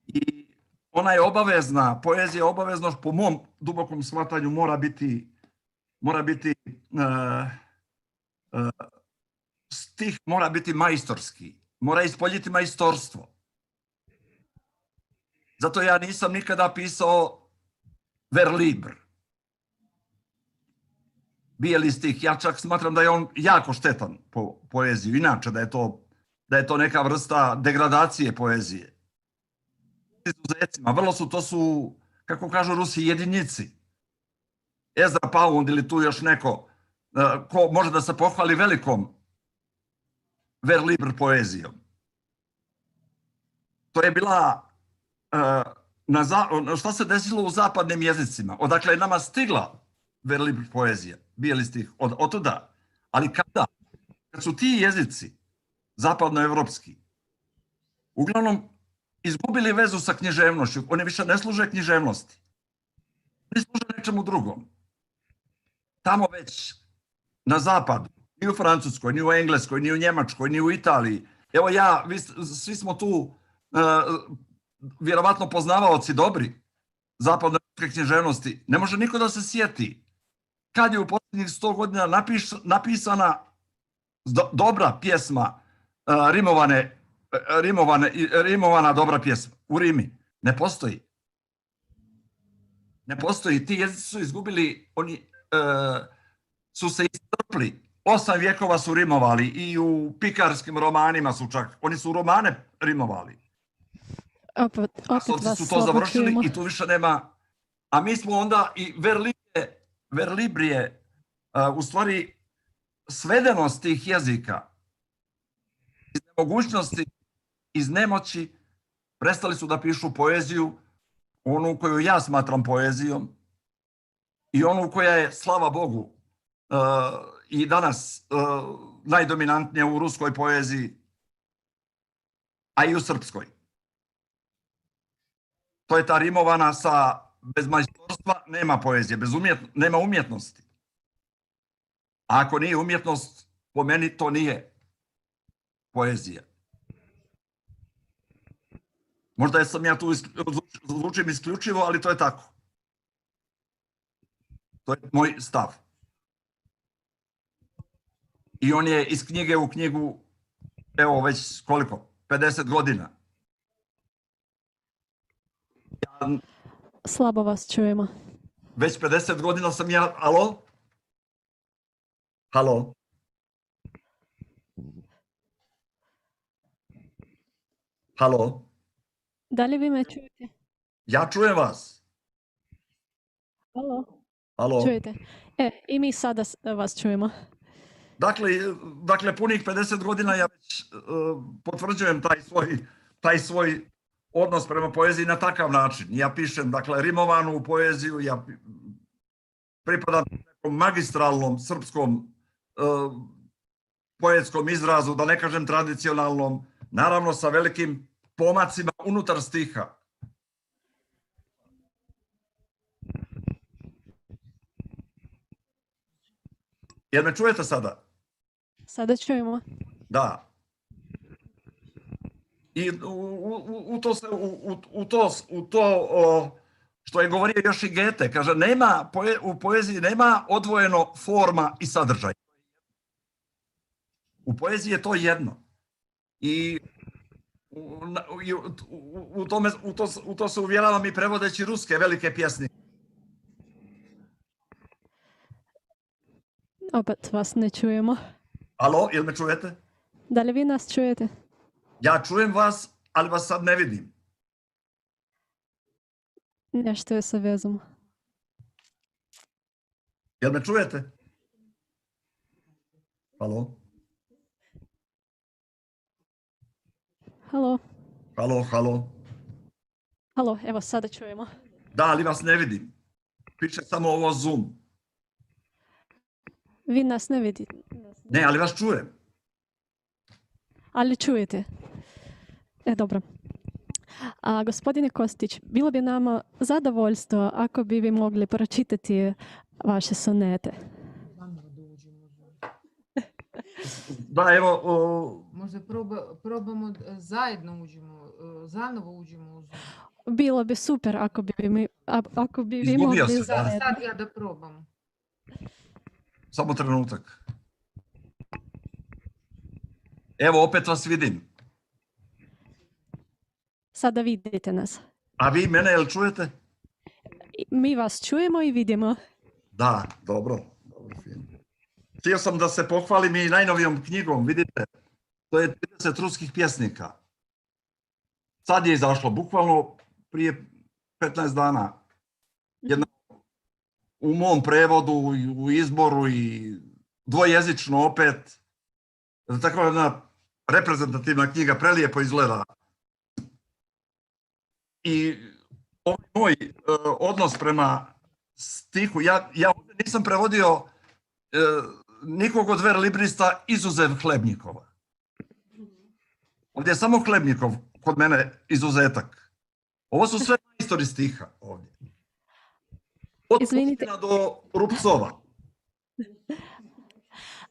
D: i ona je obavezna, poezija je obavezna, po mom dubokom shvatanju mora biti stih mora biti majstorski, mora ispoljiti majstorstvo. Zato ja nisam nikada pisao verlibr, bijeli stih. Ja čak smatram da je on jako štetan po poeziju, inače da je to neka vrsta degradacije poezije. Izuzecima, to su, kako kažu Rusi, jedinici. Ezra Pound ili tu još neko ko može da se pohvali velikom verlibr poezijom. To je bila, šta se desilo u zapadnim jezicima, odakle je nama stigla verlibr poezija, bijeli stih, od tuda. Ali kada su ti jezici zapadnoevropski uglavnom izgubili vezu sa književnošću, oni više ne služe književnosti, oni služe nečemu drugom. Tamo već na zapadu, ni u Francuskoj, ni u Engleskoj, ni u Njemačkoj, ni u Italiji. Evo svi smo tu vjerovatno poznavaoci dobri zapadnoevropske književnosti. Ne može niko da se sjeti kad je u posljednjih 100 godina napisana dobra pjesma, rimovana dobra pjesma u rimi. Ne postoji. Ne postoji. Ti jezici su izgubili, oni su se iscrpli. 8 vjekova su rimovali i u pikarskim romanima su čak. Oni su romane rimovali.
A: Opet vas
D: su to završili
A: čujemo.
D: i tu više nema. A mi smo onda i verlibr je u stvari svedenost tih jezika iz nemogućnosti, iz nemoći, prestali su da pišu poeziju, onu koju ja smatram poezijom i onu koja je, slava Bogu, i danas najdominantnija u ruskoj poeziji, a i u srpskoj. To je ta rimovana bez majstorstva nema poezije, nema umjetnosti. A ako nije umjetnost, Po meni to nije poezija. Možda sam ja tu zvučim isključivo, ali to je tako. To je moj stav. I on je iz knjige u knjigu, evo već koliko? 50 godina. Ja,
A: Slabo vas čujemo.
D: već 50 godina sam ja... Alo? Halo? Halo?
A: Da li vi me čujete?
D: Ja čujem vas.
A: Halo?
D: Halo?
A: Čujete? I mi sada vas čujemo.
D: Dakle, punih 50 godina ja već potvrđujem taj svoj odnos prema poeziji na takav način. Ja pišem, dakle, rimovanu poeziju, ja pripadam nekom magistralnom srpskom poetskom izrazu, da ne kažem tradicionalnom, naravno sa velikim pomacima unutar stiha. Jel me čujete sada?
A: Sada čujemo.
D: Da. I u to što je govorio još i Goethe, kaže, u poeziji nema odvojeno forma i sadržaj. U poeziji je to jedno. I u to se uvjeravam i prevodeći ruske velike pjesnike.
A: Opet vas ne čujemo.
D: Alo, jel me čujete?
A: Da li vi nas čujete?
D: Ja čujem vas, ali vas sad ne vidim.
A: Nešto je sa vezom.
D: Jel me čujete? Halo?
A: Halo?
D: Halo, halo?
A: Halo, evo sada čujemo.
D: Da, ali vas ne vidim. Piše samo ovo Zoom.
A: Vi nas ne vidite.
D: Ne, ali vas čujem.
A: Ali čujete. Dobro. Gospodine Kostić, bilo bi nama zadovoljstvo ako bi vi mogli pročitati vaše sonete.
D: Da, evo...
C: Možda probamo zajedno uđemo, zanovo uđemo u Zoom.
A: Bilo bi super ako bi vi
D: Izgubio
A: mogli
D: se, da.
A: zajedno.
C: Sad ja da probam.
D: Samo trenutak. Evo, opet vas vidim.
A: Sada vidite nas.
D: A vi mene, jel čujete?
A: Mi vas čujemo i vidimo.
D: Da, dobro. Dobro, fino. Htio sam da se pohvalim i najnovijom knjigom, vidite, to je 30 ruskih pjesnika. Sad je izašlo, bukvalno prije 15 dana. Jedna u mom prevodu, u izboru i dvojezično opet. Tako jedna reprezentativna knjiga, prelijepo izgleda. I ovaj moj odnos prema stihu, ja nisam prevodio nikog od verlibrista izuzev Hlebnikova. Ovdje je samo Hlebnikov kod mene izuzetak. Ovo su sve majstori stiha ovdje. Od Puškina do Rupcova.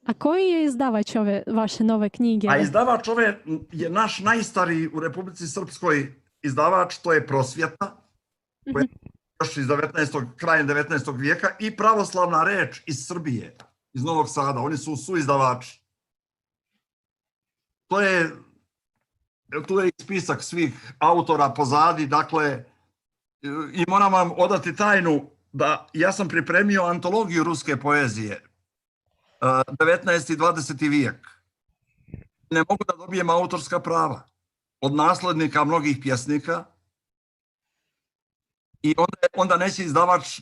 A: A koji je izdavač ove vaše nove knjige?
D: A izdavač ove je naš najstariji u Republici Srpskoj izdavač, to je Prosvjeta, koja je još iz krajem 19. vijeka i Pravoslavna reč iz Srbije, iz Novog Sada. Oni su suizdavači. Tu je i spisak svih autora pozadi, dakle, i moram vam odati tajnu da ja sam pripremio antologiju ruske poezije, 19. i 20. vijek. Ne mogu da dobijem autorska prava od naslednika mnogih pjesnika i onda neće izdavač,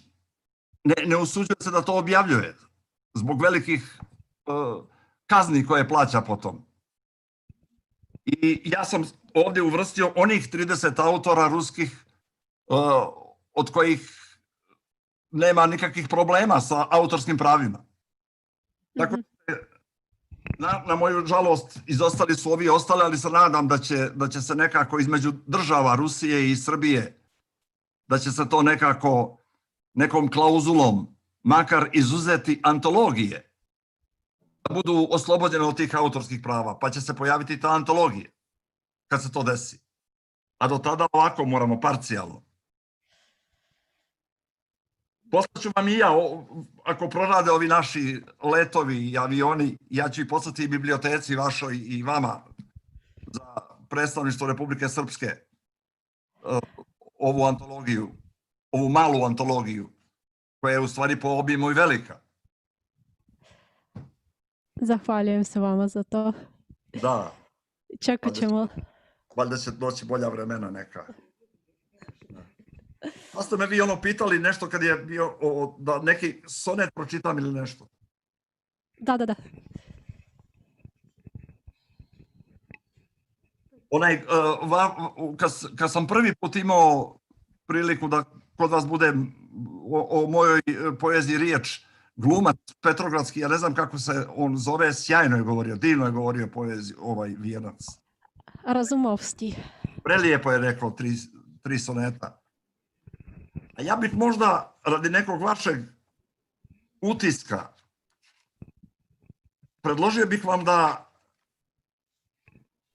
D: ne usuđuje se da to objavljuje zbog velikih kazni koje plaća potom. I ja sam ovdje uvrstio onih 30 autora ruskih od kojih nema nikakvih problema sa autorskim pravima. Tako na moju žalost izostali su ovi ostali, ali se nadam da će se nekako između država Rusije i Srbije, da će se to nekako nekom klauzulom makar izuzeti antologije da budu oslobođene od tih autorskih prava, pa će se pojaviti ta antologija kad se to desi. A do tada ovako moramo parcijalno. Poslaću vam i ja, ako prorade ovi naši letovi i avioni, ja ću ih poslati i biblioteci vašoj i vama za predstavništvo Republike Srpske ovu antologiju, ovu malu antologiju, koja je u stvari po obimu i velika.
A: Zahvaljujem se vama za to.
D: Da,
A: Čekat ćemo.
D: valjda će doći bolja vremena neka. Pa ste me vi ono pitali nešto kad je bio da neki sonet pročitam ili nešto.
A: Da.
D: Kad sam prvi put imao priliku da kod vas bude o mojoj poeziji riječ, glumac petrogradski, ja ne znam kako se on zove, sjajno je govorio, divno je govorio poeziju, Vijenac.
A: Razumovski.
D: Prelijepo je rekao 3 soneta. A ja bih možda radi nekog vašeg utiska predložio bih vam da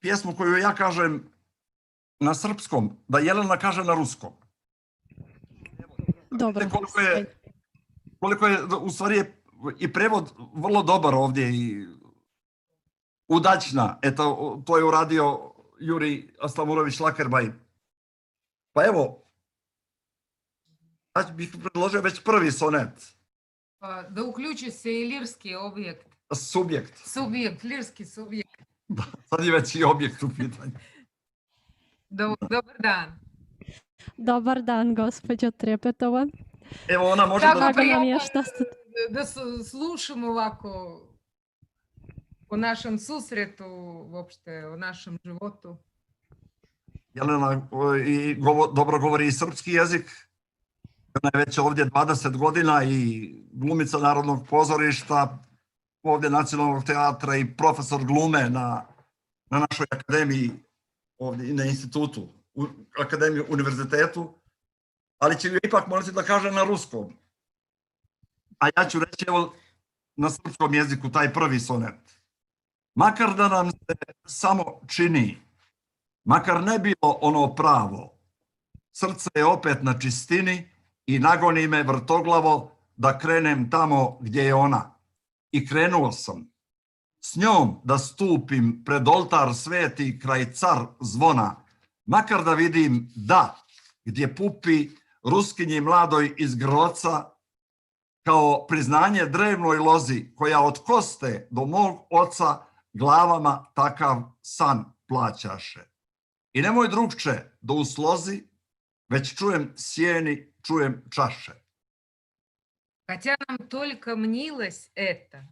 D: pjesmu koju ja kažem na srpskom, da Jelena kaže na ruskom.
A: Dobro.
D: Koliko je, u stvari je i prevod vrlo dobar ovdje i udaćna. Eto, to je uradio Juri Aslamurović Lakerbaj. Pa evo, ja bih predložio već prvi sonet.
C: Da uključi se i lirski objekt.
D: Subjekt.
C: Lirski subjekt.
D: Da, sad je već i objekt u pitanju.
C: Dobar dan.
A: Dobar dan, gospođo Trepetova.
D: Evo, ona može
C: Tako
D: da...
A: Drago nam je što ste...
C: Da slušamo ovako o našem susretu, uopšte o našem životu.
D: Jelena dobro govori i srpski jezik. Ona je već ovdje 20 godina i glumica Narodnog pozorišta, ovdje Nacionalnog teatra i profesor glume na našoj akademiji, ovdje i na institutu, akademiji, univerzitetu, ali će ju ipak morati da kaže na ruskom. A ja ću reći evo na srpskom jeziku taj prvi sonet. Makar da nam se samo čini, makar ne bilo ono pravo, srce je opet na čistini i nagoni me vrtoglavo da krenem tamo gdje je ona. I krenuo sam. S njom da stupim pred oltar sveti kraj car zvona, makar da vidim da, gdje pupi ruskinji mladoj iz Groca, kao priznanje drevnoj lozi koja od koste do mog oca glavama takav san plaćaše. I nemoj drugče da u slozi, već čujem sjeni, čujem čaše.
C: Хотя нам только мнилось это,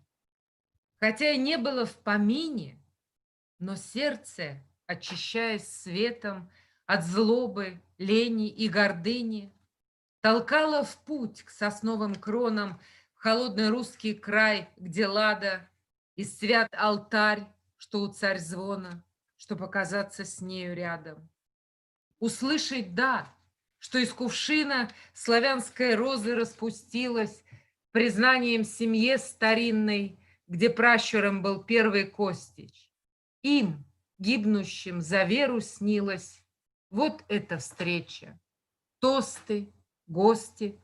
C: хотя и не было в помине, но сердце, очищаясь светом от злобы, лени и гордыни, толкало в путь к сосновым кронам в холодный русский край, где лада и свят алтарь, что у царь звона, чтоб оказаться с нею рядом. Услышать «да», что из кувшина славянской розы распустилась признанием семье старинной, где пращуром был первый Костич. Им, гибнущим за веру, снилась вот эта встреча. Тосты, гости.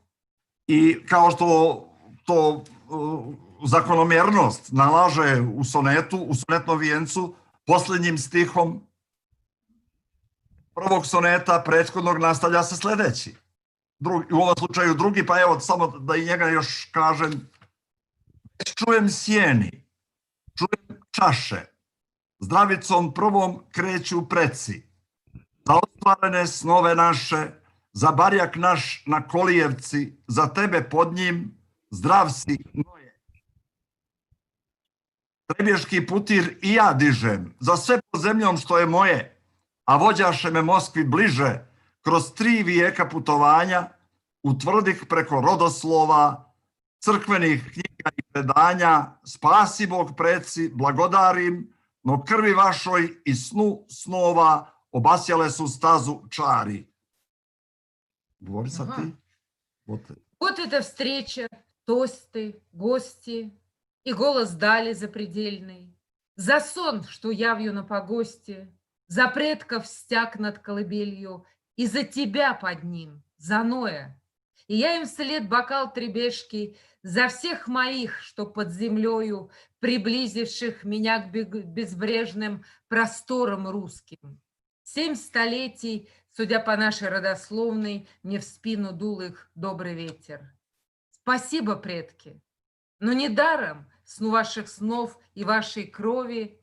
D: I kao što to zakonomjernost nalaže u sonetu, u sonetnom vijencu, posljednjim stihom prvog soneta prethodnog nastavlja se sljedeći. U ovom slučaju drugi, pa evo samo da i njega još kažem. Čujem sjeni, čujem čaše, zdravicom prvom kreću preci, za ostvarene snove naše, za barjak naš na Kolijevci, za tebe pod njim, zdrav si noje. Trebješki putir i ja dižem, za sve pod zemljom što je moje, a vođaše me Moskvi bliže, kroz 3 vijeka putovanja, utvrdih preko rodoslova, crkvenih knjiga i predanja, spasi Bog preci, blagodarim, no krvi vašoj i snu snova obasjale su stazu čari. Govori sad ti.
C: Вот эта встреча, тосты, гости. и голос дали запредельный, за сон, что явью на погосте, за предков стяг над колыбелью и за тебя под ним, за Ноя. И я им вслед бокал требешки за всех моих, что под землею, приблизивших меня к безбрежным просторам русским. 7 столетий, судя по нашей родословной, мне в спину дул их добрый ветер. Спасибо, предки, но недаром сну ваших снов и вашей крови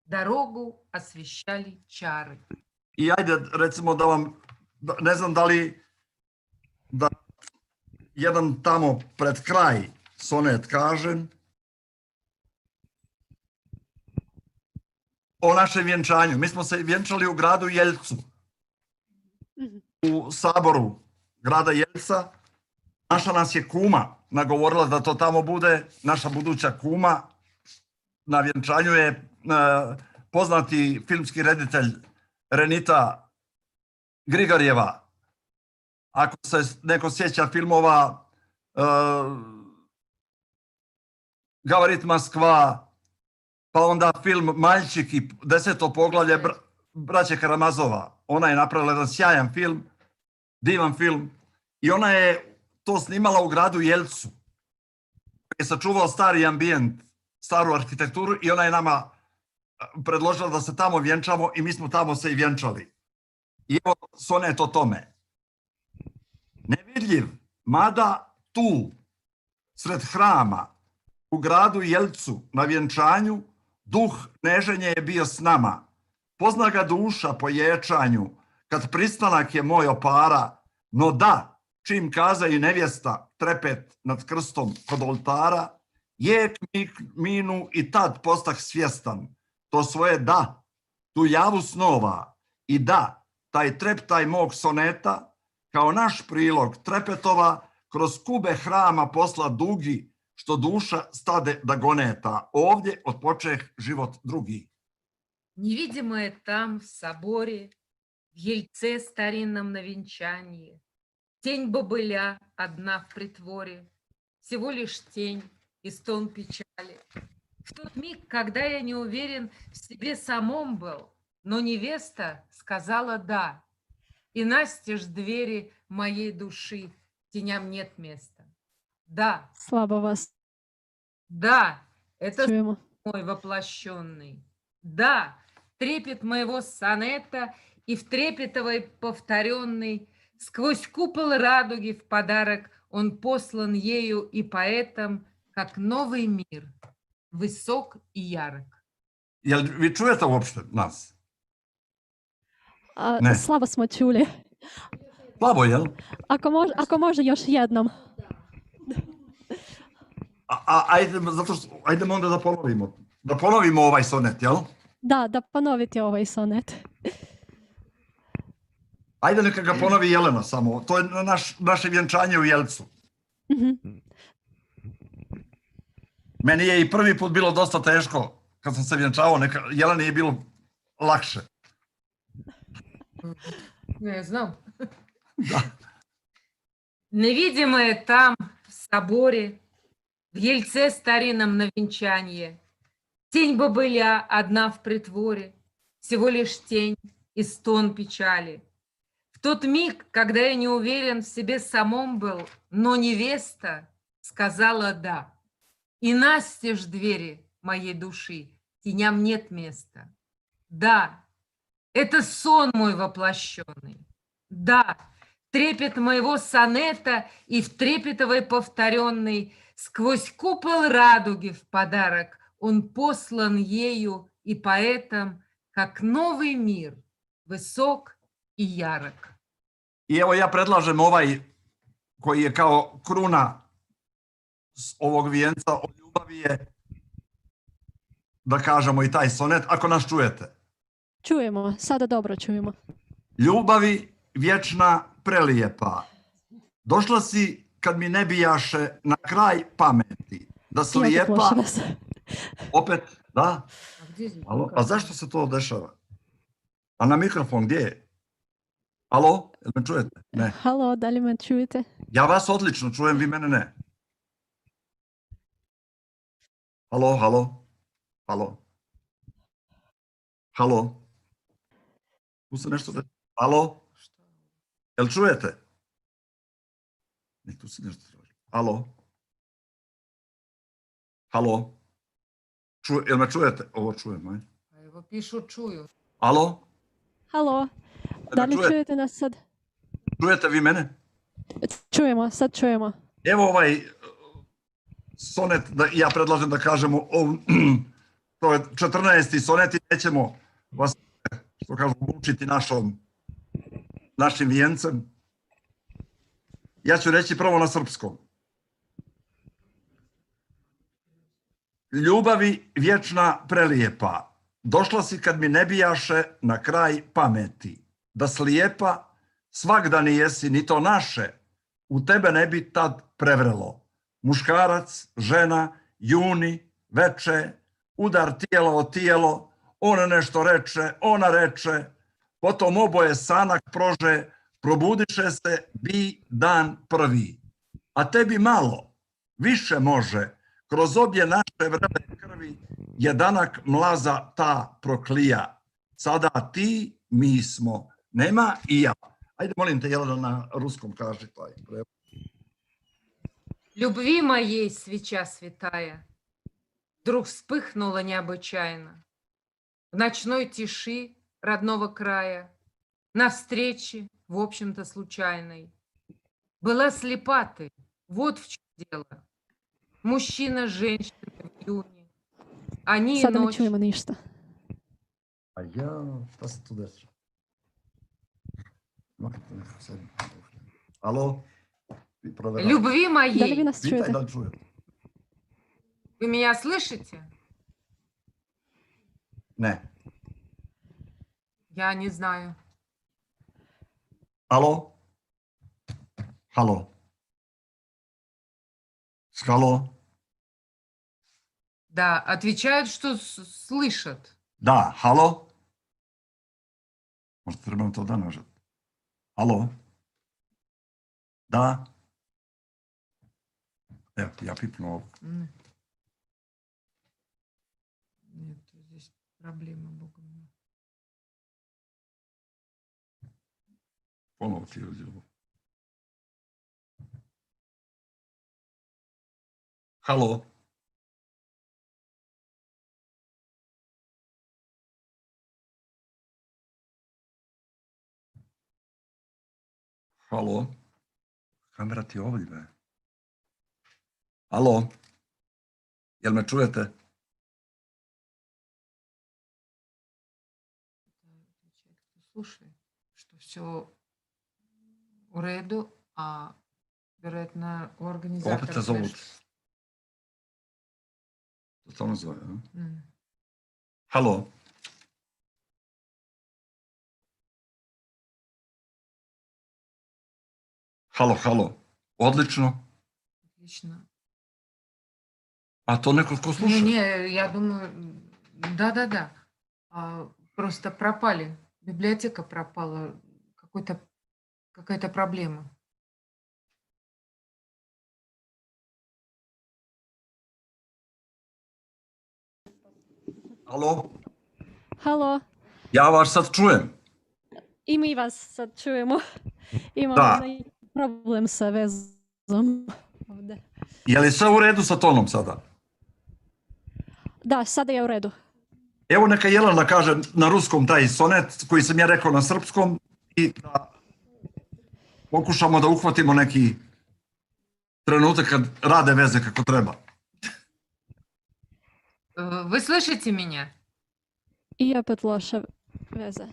C: дорогу освещали чары.
D: I ajde, recimo da vam, ne znam da li da jedan tamo pred kraj sonet kažem o našem vjenčanju. Mi smo se vjenčali u gradu Jelcu, u saboru grada Jelca. Naša nas je kuma nagovorila da to tamo bude, naša buduća kuma. Na vjenčanju je poznati filmski reditelj Renita Grigorjeva. Ako se neko sjeća filmova Gavarit Moskva, pa onda film Maljčik i 10. poglavlje braće Karamazova. Ona je napravila jedan sjajan film, divan film, i ona je to snimala u gradu Jelcu. Je sačuvao stari ambijent, staru arhitekturu, i ona je nama predložila da se tamo vjenčamo i mi smo tamo se i vjenčali. I evo sonet o tome. Nevidljiv, mada tu, sred hrama, u gradu Jelcu, na vjenčanju, duh neženje je bio s nama. Pozna ga duša po ječanju, kad pristanak je moj opara, no da, čim kaza i nevjesta, trepet nad krstom kod oltara, jek minu i tad postah svjestan, to svoje da, tu javu snova, i da, taj treptaj mog soneta, kao naš prilog trepetova, kroz kube hrama posla dugi, što duša stade da goneta, ovdje odpočeh život drugi.
C: Невидимое там, в соборе, в ельце старинном на венчании, тень бобыля одна в притворе, всего лишь тень и стон печали. В тот миг, когда я не уверен в себе самом был, но невеста сказала «да», и настежь двери моей души, теням нет места. Да,
A: Slabo vas
C: да, это
A: čujemo.
C: мой воплощенный. Да, трепет моего сонета и в трепетовой повторенный сквозь купол радуги в подарок он послан ею и поэтом, как новый мир, высок и ярок.
D: Jel vi čujete uopšte nas?
A: A,
D: Ne.
A: slabo smo čuli.
D: Slabo, jel?
A: Ako može još jednom.
D: Ajde, zato što, ajdemo onda da ponovimo. Da ponovimo ovaj sonet, jel?
A: Da ponovite ovaj sonet.
D: Ajde neka ga ponovi Jelena samo. To je naše vjenčanje u Jelcu.
A: Mhm.
D: Meni je i prvi put bilo dosta teško kad sam se vjenčavao. Jeleni je bilo lakše.
C: Я знал.
D: Да.
C: Невидимое там, в соборе, в ельце старинном на венчанье, тень бобыля одна в притворе, всего лишь тень и стон печали. В тот миг, когда я не уверен в себе самом был, но невеста сказала «да». И настежь двери моей души, теням нет места. Да, это сон мой воплощенный. Да, трепет моего сонета и в трепетовой повторенной сквозь купол радуги в подарок он послан ею и поэтом, как новый мир, высок и ярок.
D: I evo ja predlažem ovaj koji je kao kruna ovog vijenca o ljubavi je da kažemo i taj sonet, ako nas čujete.
A: Čujemo, sada dobro čujemo.
D: Ljubavi vječna prelijepa, došla si kad mi ne bijaše na kraj pameti, da si
A: Jako
D: lijepa,
A: loše vas.
D: opet, da,
C: А где здесь?
D: alo, a zašto se to dešava? A na mikrofon gdje je? Alo, jel me čujete? Ne.
A: Halo, da li me čujete?
D: Ja vas odlično čujem, vi mene ne. Halo, halo, halo, halo. Tu se nešto... Halo, jel čujete? Ne, tu se nešto traži. Halo, halo. Jel me čujete? Ovo čujem, aj.
C: Evo pišu čuju.
D: Halo,
A: Halo,
D: jel
A: da
D: me
A: li
D: čujete?
A: čujete nas sad?
D: Čujete vi mene?
A: Čujemo, sad čujemo.
D: Evo ovaj sonet, ja predlažem da kažemo, to je 14. sonet i nećemo vas, što kažu, učiti našim vijencem. Ja ću reći prvo na srpskom. Ljubavi vječna prelijepa, došla si kad mi ne bijaše na kraj pameti. Da slijepa, svagda ni jesi, ni to naše, u tebe ne bi tad prevrelo. Muškarac, žena, juni, veče, udar tijelo o tijelo, on nešto reče, ona reče, potom oboje sanak prože, probudiše se, bi dan prvi. A tebi malo, više može, kroz obje naše vrele krvi, jedanak mlaza ta proklija. Sada ti, mi smo, nema i ja. Ajde, molim te, Jelena, na ruskom kaži taj prevod.
C: Любви моей свеча святая вдруг вспыхнула необычайно в ночной тиши родного края, на встрече, в общем-то, случайной. Была слепа ты, вот в чем дело. Мужчина, женщина в июне. Они и
A: Sada ne
C: ночь.
A: čujemo ništa.
D: A ja, šta se tu desilo? Alo?
C: Любви
A: Da li vi
C: моей.
A: nas
D: Pitaj
A: čujete?
D: da li čujete.
C: Вы меня слышите?
D: Ne.
C: Я не знаю.
D: Alo? Halo? Halo?
C: Да, отвечают, что слышат.
D: Da, halo? Možda trebam to da nažati. Halo? Da? Evo, ja pipnuo.
C: Нет, здесь проблема, Бога мой.
D: Ponovo ti uzelo. Halo? Halo? Kamera ti ovdje, be. Halo? Jel me čujete?
C: Слушай, что все в реду, а вероятно у организатора.
D: Opet te zovut. To ne zove, a? Halo? Halo, halo. Odlično.
C: Отлично.
D: A to neko ko sluša?
C: Не, я думаю, да. Просто пропали. Библиотека пропала. Какая-то проблема.
D: Halo?
A: Halo,
D: Ja vas sad čujem.
A: i mi vas sad čujemo. Imamo
D: Da.
A: neki problem sa vezom ovde.
D: Je li sve u redu sa tonom sada?
A: Da, sada je u redu.
D: Evo neka Jelena kaže na ruskom taj sonet koji sam ja rekao na srpskom i da pokušamo da uhvatimo neki trenutak kad rade veze kako treba.
C: Вы слышите меня?
A: I opet loša veza.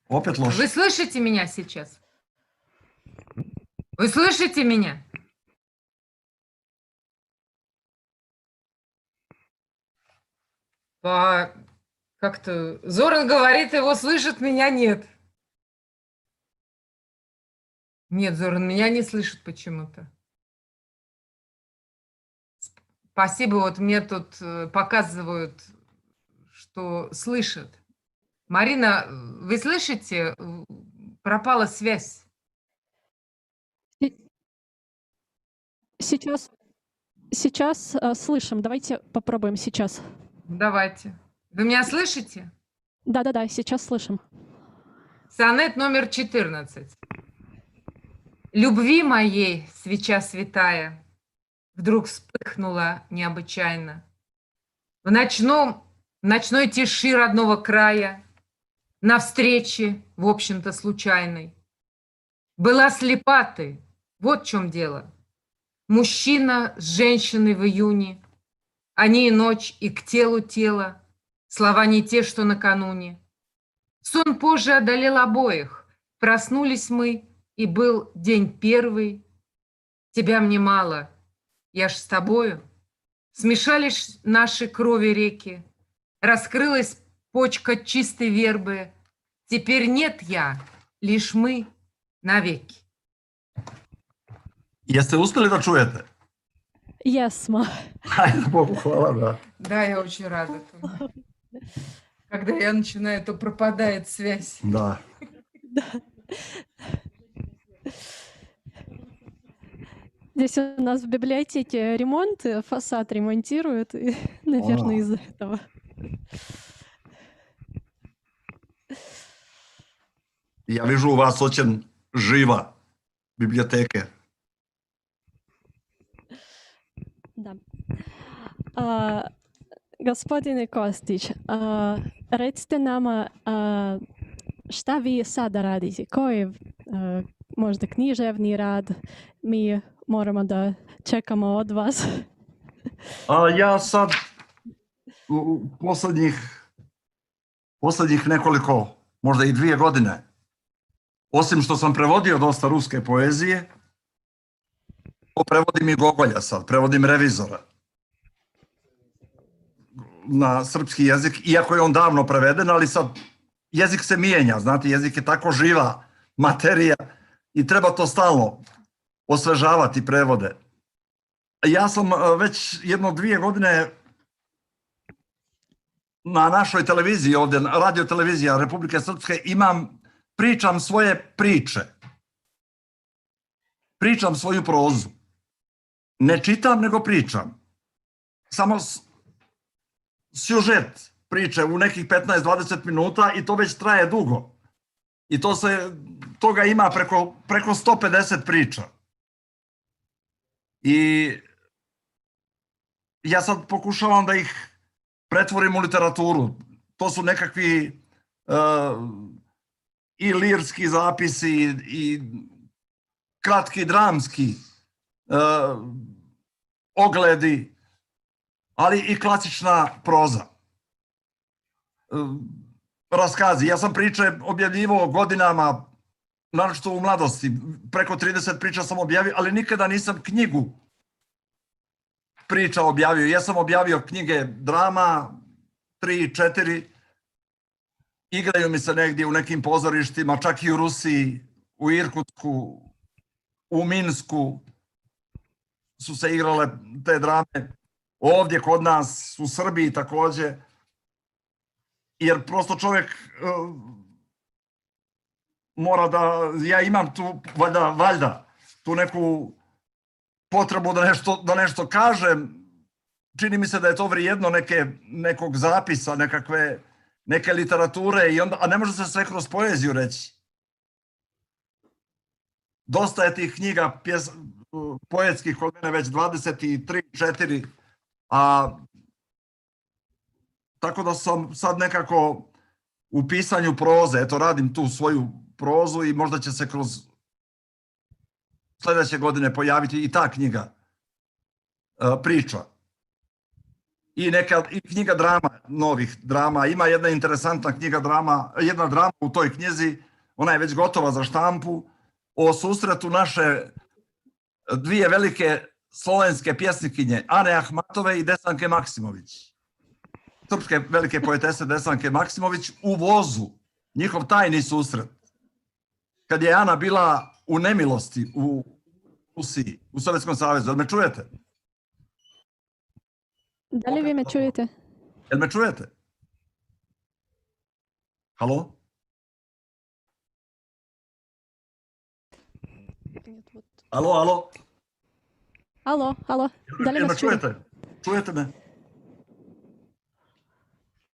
D: Opet loše.
C: Вы слышите меня сейчас? Вы слышите меня? Как-то Зоран говорит, его слышит, меня нет. Нет, Зоран, меня не слышит почему-то. Спасибо, вот мне тут показывают, что слышат. Марина, вы слышите? Пропала связь.
A: Сейчас Сейчас слышим. Давайте попробуем сейчас.
C: Давайте. Вы меня слышите?
A: Да-да-да, сейчас слышим.
C: Сонет номер 14. Любви моей, свеча святая, вдруг вспыхнула необычайно. В ночной тиши родного края, на встрече, в общем-то, случайной. Была слепа ты, вот в чем дело. Мужчина с женщиной в июне, они и ночь, и к телу тело, слова не те, что накануне. Сон позже одолел обоих, проснулись мы, и был день первый. Тебя мне мало, я ж с тобою. Смешались наши крови реки, раскрылась почка чистой вербы. Теперь нет я, лишь мы навеки.
D: Jeste uspjeli da čujete?
A: Jesmo.
D: Hajde, Bogu hvala, da.
C: Да, я очень рада. Когда я начинаю, то пропадает связь.
D: Da.
A: Здесь у нас в библиотеке ремонт, фасад ремонтируют, и, наверное, из-за этого.
D: Ja vižu u vas очень živa biblioteke.
A: Да. Gospodine Kostić, recite nama šta vi sada radite? Koji možda književni rad mi moramo da čekamo od vas?
D: Ja sad u posljednjih nekoliko, možda i 2 godine, osim što sam prevodio dosta ruske poezije, prevodim i Gogolja sad, prevodim Revizora na srpski jezik, iako je on davno preveden, ali sad jezik se mijenja, znate, jezik je tako živa materija i treba to stalno osvežavati prevode. Ja sam već 1-2 godine na našoj televiziji ovdje, radio televizija Republike Srpske, pričam svoje priče. Pričam svoju prozu. Ne čitam, nego pričam. Samo sužet priče u nekih 15-20 minuta i to već traje dugo. I toga ima preko 150 priča. I ja sad pokušavam da ih pretvorim u literaturu. To su nekakvi i lirski zapisi i kratki dramski ogledi, ali i klasična proza. Raskazi. Ja sam priče objavljivao godinama, naročito u mladosti. Preko 30 priča sam objavio, ali nikada nisam knjigu priča objavio. Ja sam objavio knjige drama, 3-4. Igraju mi se negdje u nekim pozorištima, čak i u Rusiji, u Irkutsku, u Minsku su se igrale te drame. Ovdje kod nas, u Srbiji također. Jer prosto čovjek mora da, ja imam tu valjda tu neku potrebu da nešto kažem. Čini mi se da je to vrijedno nekog zapisa, neke literature, a ne može se sve kroz poeziju reći. Dosta je tih knjiga poetskih kod mene već 23-4, tako da sam sad nekako u pisanju proze, eto radim tu svoju prozu i možda će se kroz sljedeće godine pojaviti i ta knjiga priča. I knjiga drama, novih drama. Ima jedna interesantna knjiga drama, jedna drama u toj knjizi, ona je već gotova za štampu, o susretu naše 2 velike slovenske pjesnikinje, Ane Ahmatove i Desanke Maksimović. Srpske velike poetese Desanke Maksimović u vozu, njihov tajni susret. Kad je Ana bila u nemilosti u Rusiji, u Sovjetskom savezu. Jel me čujete?
A: Da li vi me čujete?
D: Jel me čujete? Halo? Alo?
A: Halo, da li
D: Jel me
A: vas čujem?
D: čujete? Čujete me?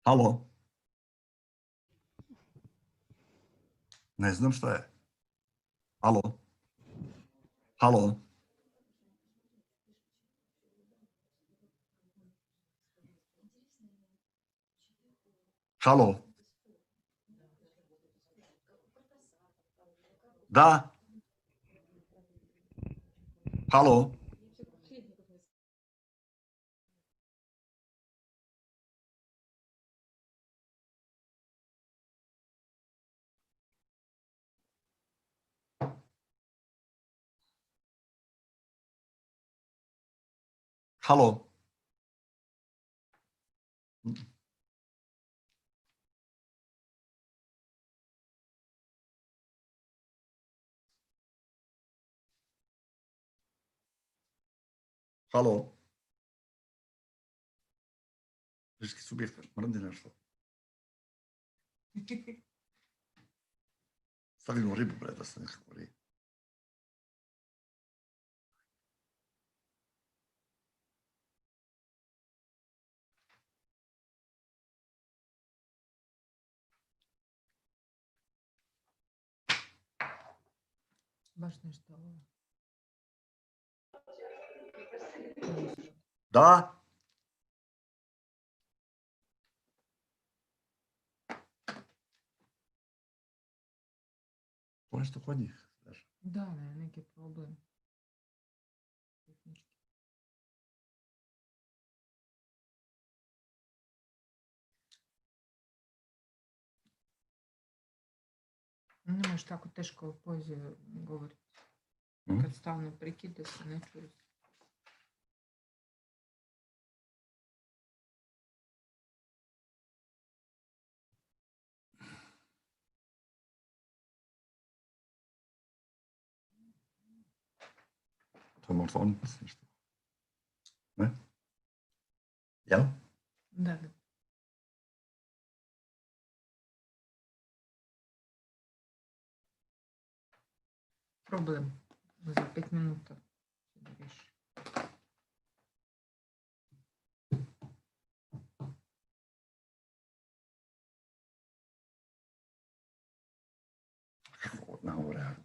D: Halo? Ne znam šta je. Halo? Halo? Halo? Da? Halo? Halo? Halo? Ljudski subjekt, mrdi nešto. Stavimo ribu, bre, da se ne govori.
C: Baš nešto ovo.
D: Da? To nešto kod njih. Znaš.
C: Da, ne, neki problem. Tehnički. Ne možeš tako teško poeziju govoriti.
D: Mhm.
C: Kad stalno prekida se, ne čuje se.
D: To je možda on nešto. Ne? Jel?
C: Da, da. Problem. Za 5 minuta. Riješi.
D: Na ovo ja.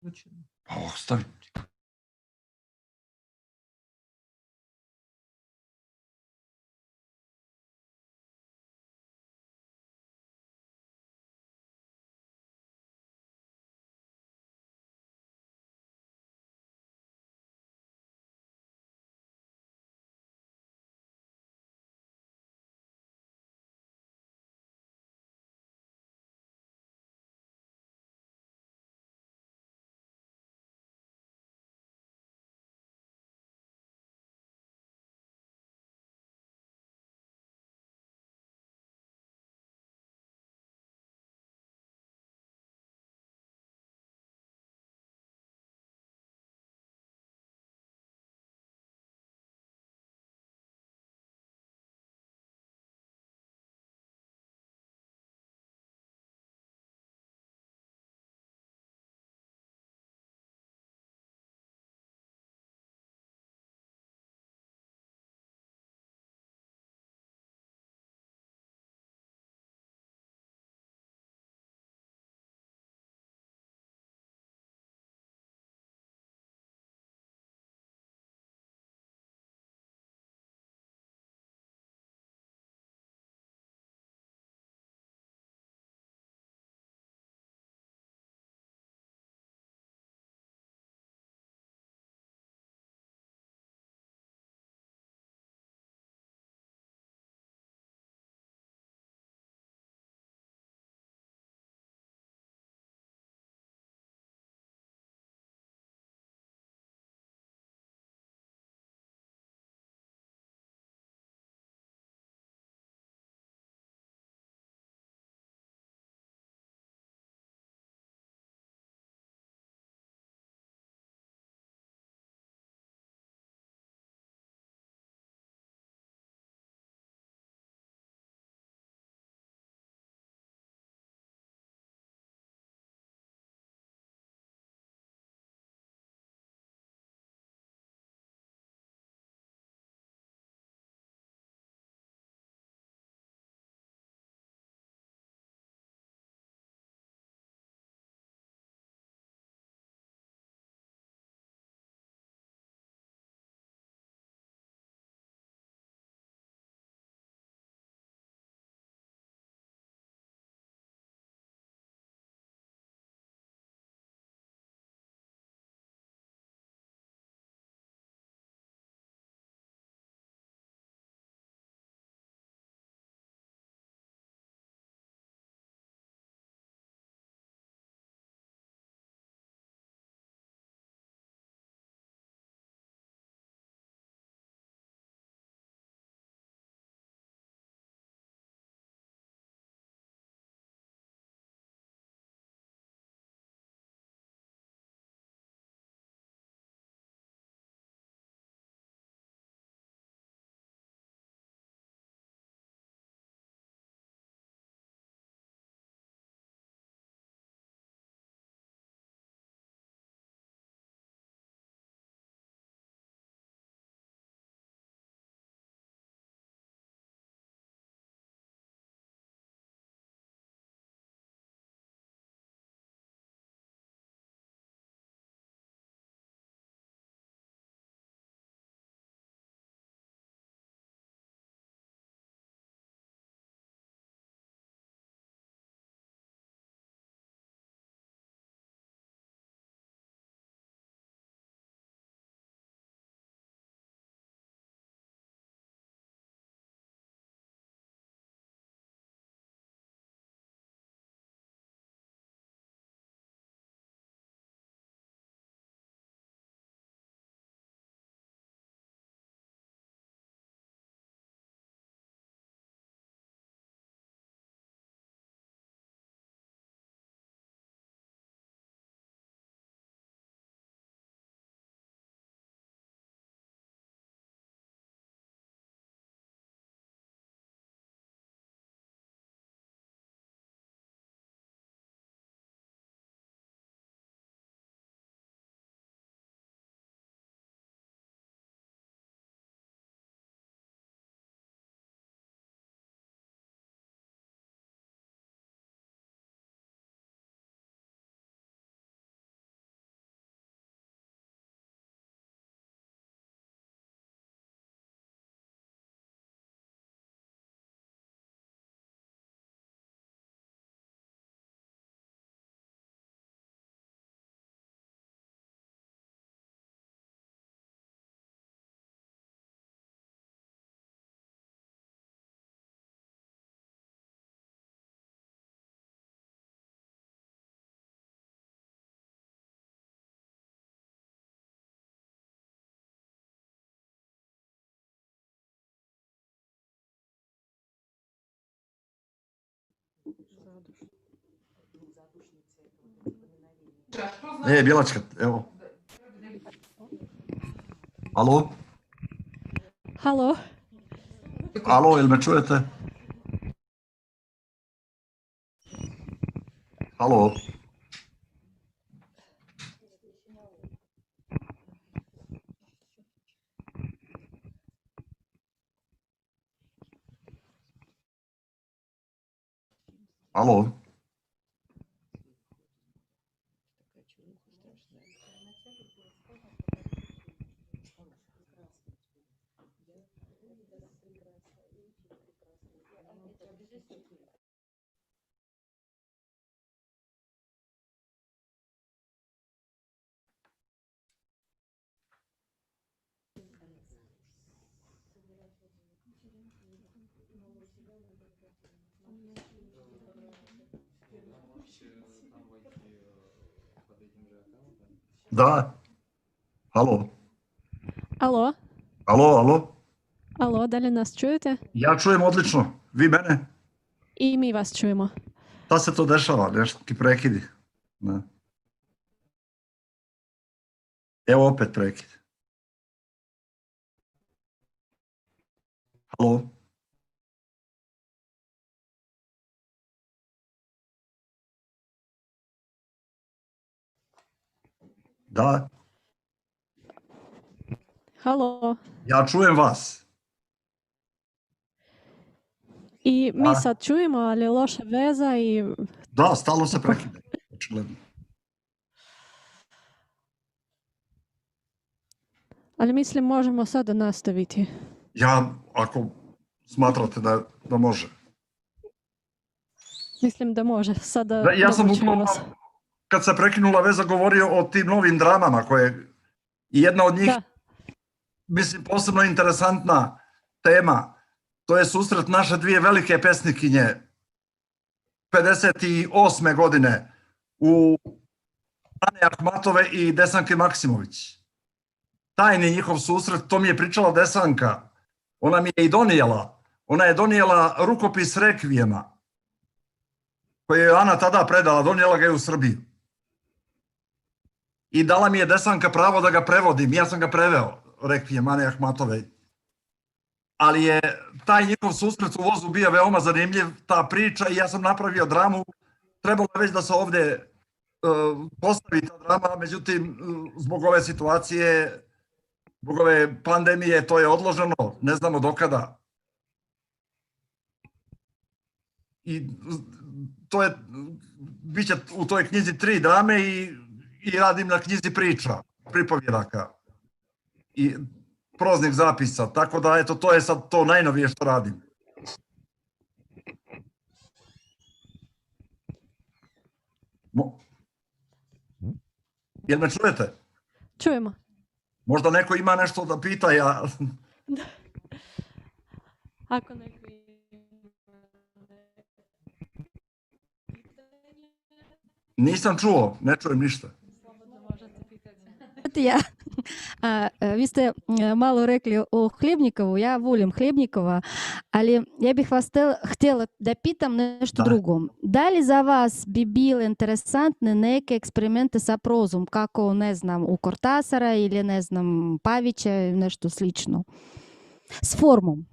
C: Uključeno.
D: Pa ostavi. Bjelačka, evo. Alo?
A: Halo,
D: Alo, jel me čujete? Alo? Alo? Da. Alo?
A: alo,
D: Alo?
A: alo, da li nas čujete?
D: Ja čujem odlično. Vi mene?
A: I mi vas čujemo.
D: Šta se to dešava? Nešto ti prekidi. Da. Evo opet prekid. Halo? Da,
A: Halo.
D: ja čujem vas.
A: I mi
D: Da.
A: sad čujemo, ali loša veza i
D: Da, stalno se prekida. Očigledno.
A: ali mislim možemo sada nastaviti.
D: Ja, ako smatrate da može.
A: Mislim da može. Sada
D: Da, ja sam
A: dobro čujem
D: upravo,
A: vas.
D: kad se prekinula veza, govorio o tim novim dramama koje, i jedna od njih,
A: Da.
D: mislim, posebno interesantna tema, to je susret naše dvije velike pesnikinje 58. godine u Ane Ahmatove i Desanke Maksimović. Tajni njihov susret, to mi je pričala Desanka. Ona mi je i donijela. Ona je donijela rukopis Rekvijema, koji je Ana tada predala, donijela ga je u Srbiju. I dala mi je Desanka pravo da ga prevodim. Ja sam ga preveo, Rekvijem Ane Ahmatove. Ali je taj njihov susret u vozu bio veoma zanimljiv, ta priča, i ja sam napravio dramu. Trebalo je već da se ovde postavi ta drama, međutim, zbog ove situacije, zbog ove pandemije, to je odloženo, ne znamo dokada. I to je, bit će u toj knjizi 3 drame i radim na knjizi priča, pripovjedaka i proznih zapisa, tako da eto, to je sad to najnovije što radim. Jel me čujete?
A: Čujemo.
D: Možda neko ima nešto da pita, ja...
A: Ako neko
D: Nisam čuo, ne čujem ništa.
E: Ja. Vi ste malo rekli o Hljebnikovu, ja volim Hljebnikova, ali ja bih vas htjela da pitam nešto drugo. Da li za vas bi bile interesantne neke eksperimente sa prozom, kako, ne znam, u Kortasara ili, ne znam, Pavića, nešto slično? S formom.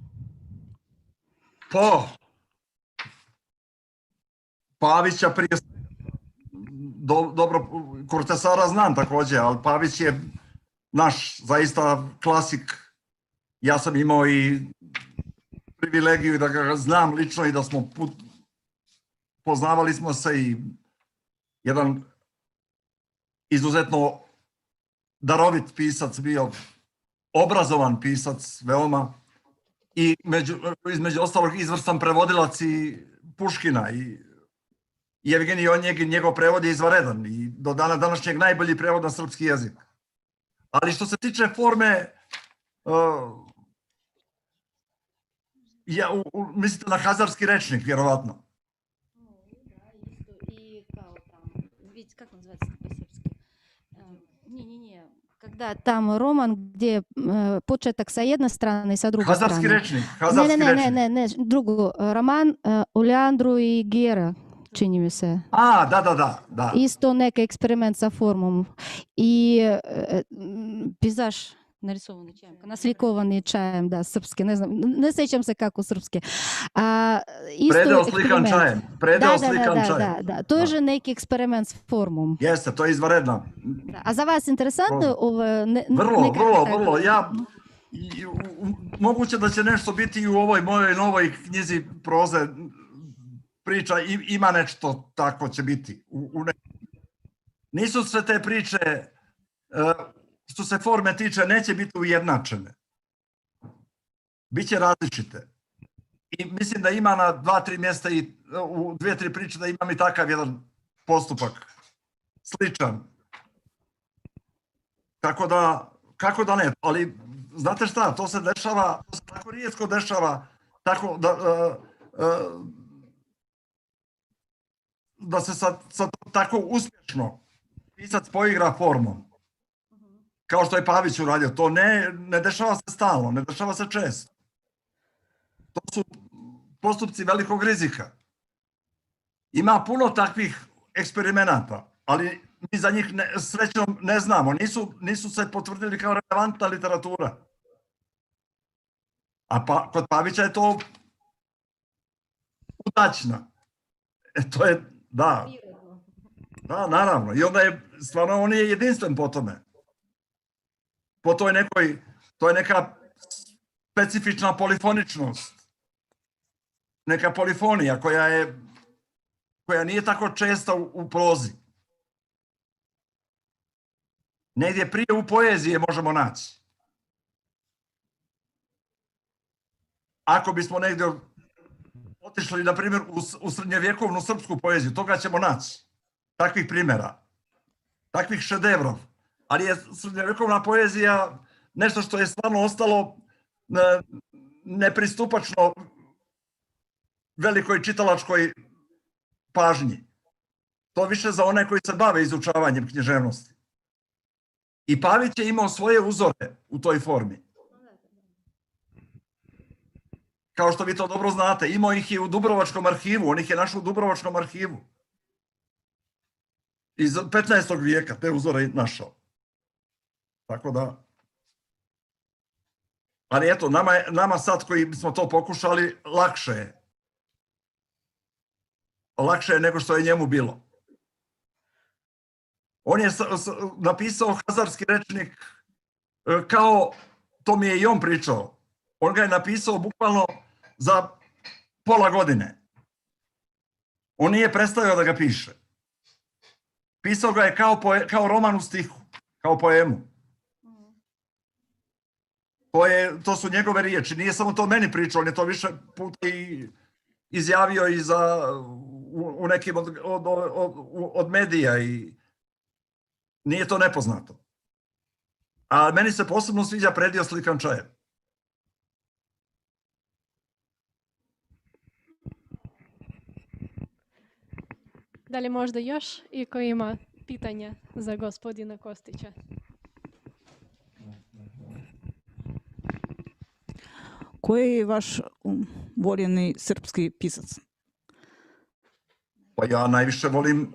D: Pa, Pavića prije dobro, Kortasara znam također, ali Pavić je naš zaista klasik. Ja sam imao i privilegiju da ga znam lično i da smo poznavali smo se, i jedan izuzetno darovit pisac bio, obrazovan pisac veoma, i između ostalog izvrstan prevodilac i Puškina, i Evgenij Onjegin, njegov prevod je izvanredan i do dana današnjeg najbolji prevod na srpski jezik. Ali što se tiče forme, mislite na hazarski rečnik, vjerovatno?
E: Как называется по-српски? Не. Когда там роман, где почеток sa jedne strane i sa druge strane.
D: Hazarski rečnik.
E: Ne, drugo. Roman o Leandru i Gera. čini mi se.
D: A, da.
E: Isto neki eksperiment sa formom. I pizaž narisovani čajem, naslikovani čajem, da, srpski, ne znam, ne sjećam se kako srpski.
D: Predeo slikan čajem.
E: Da, to je neki eksperiment s formom.
D: Jeste, to je izvanredno.
E: A za vas interesantno?
D: Vrlo. Moguće da će nešto biti i u ovoj mojoj novoj knjizi proze priča, ima nešto tako će biti. Nisu sve te priče, što se forme tiče, neće biti ujednačene. Biće različite. I mislim da ima na 2-3 mjesta i u 2-3 priče da imam i takav jedan postupak. Sličan. Kako da ne, ali znate šta, to se dešava, to se tako rijetko dešava, tako da se sad tako uspješno pisac poigra formom. Kao što je Pavić uradio, to ne dešava se stalno, ne dešava se često. To su postupci velikog rizika. Ima puno takvih eksperimenata, ali mi za njih srećom ne znamo, nisu se potvrdili kao relevantna literatura. A kod Pavića je to udačna. To je, da, naravno. I onda je, stvarno, on je jedinstven po tome. Po toj nekoj, to je neka specifična polifoničnost. Neka polifonija koja nije tako česta u prozi. Negdje prije u poeziji možemo naći. Ako bismo negdje otišli, na primjer, u srednjevjekovnu srpsku poeziju, toga ćemo naći. Takvih primjera. Takvih šedevrov. Ali je srednjevjekovna poezija nešto što je stvarno ostalo nepristupačno velikoj čitalačkoj pažnji. To više za one koji se bave izučavanjem književnosti. I Pavić je imao svoje uzore u toj formi. Kao što vi to dobro znate, imao ih i u Dubrovačkom arhivu, on ih je našao u Dubrovačkom arhivu. Iz 15. vijeka te uzore je našao. Tako da... Ali eto, nama sad koji smo to pokušali, lakše je. Lakše je nego što je njemu bilo. On je napisao hazarski rečnik kao, to mi je i on pričao, on ga je napisao bukvalno za pola godine. On nije prestavio da ga piše. Pisao ga je kao roman u stihu, kao poemu. To su njegove riječi, nije samo to meni pričao, on je to više puta i izjavio i u nekim od medija i nije to nepoznato. A meni se posebno sviđa predio slikan čajem.
A: Da li možda još iko ima pitanja za gospodina Kostića?
G: Koji je vaš voljeni srpski pisac?
D: Pa ja najviše volim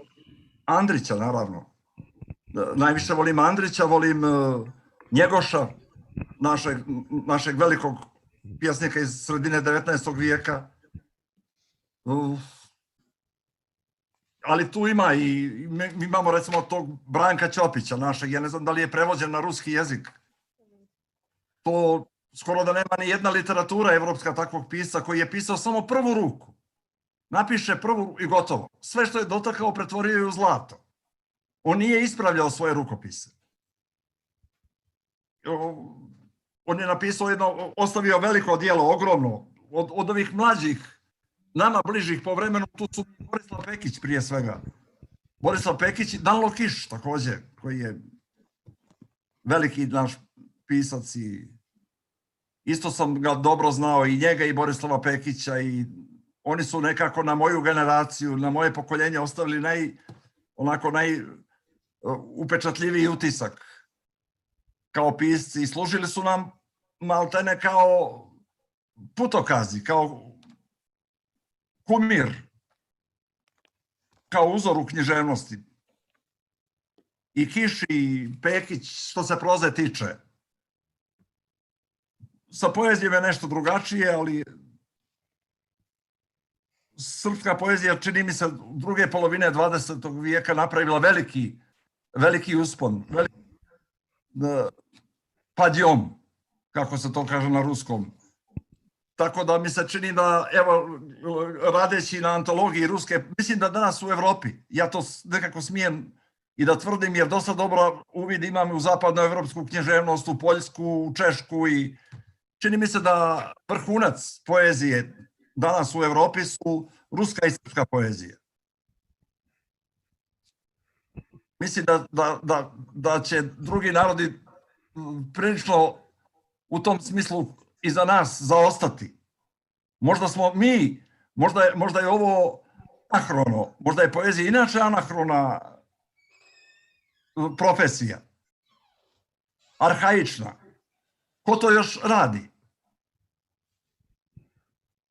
D: Andrića, naravno. Najviše volim Andrića, volim Njegoša, našeg velikog pjesnika iz sredine 19. vijeka. Ali tu ima i mi imamo recimo tog Branka Ćopića našeg, ja ne znam da li je prevođen na ruski jezik. To skoro da nema ni jedna literatura evropska takvog pisca koji je pisao samo prvu ruku. Napiše prvu i gotovo. Sve što je dotakao pretvorio je u zlato. On nije ispravljao svoje rukopise. On je napisao ostavio veliko djelo, ogromno. Od ovih mlađih, nama bližih po vremenu, tu su Borislav Pekić prije svega. Borislav Pekić i Danilo Kiš također, koji je veliki naš pisac i isto sam ga dobro znao i njega i Borislava Pekića i oni su nekako na moju generaciju, na moje pokoljenje ostavili najupečatljiviji utisak kao pisci i služili su nam maltene kao putokazi, kao kumir. kao uzor u književnosti. I Kiš i Pekić, što se proze tiče. Sa poezijom je nešto drugačije, ali srpska poezija, čini mi se, druge polovine 20. vijeka napravila veliki uspon, padjom, kako se to kaže na ruskom. Tako da mi se čini da, evo, radeći na antologiji ruske, mislim da danas u Evropi, ja to nekako smijem i da tvrdim, jer dosta dobro uvid imam u zapadnoevropsku književnost, u Poljsku, u Češku i čini mi se da vrhunac poezije danas u Evropi su ruska i srpska poezija. Mislim da će drugi narodi prilično u tom smislu iza nas zaostati. Možda smo mi, možda je ovo anahrono, možda je poezija inače anahrona profesija, arhaična. Ko to još radi?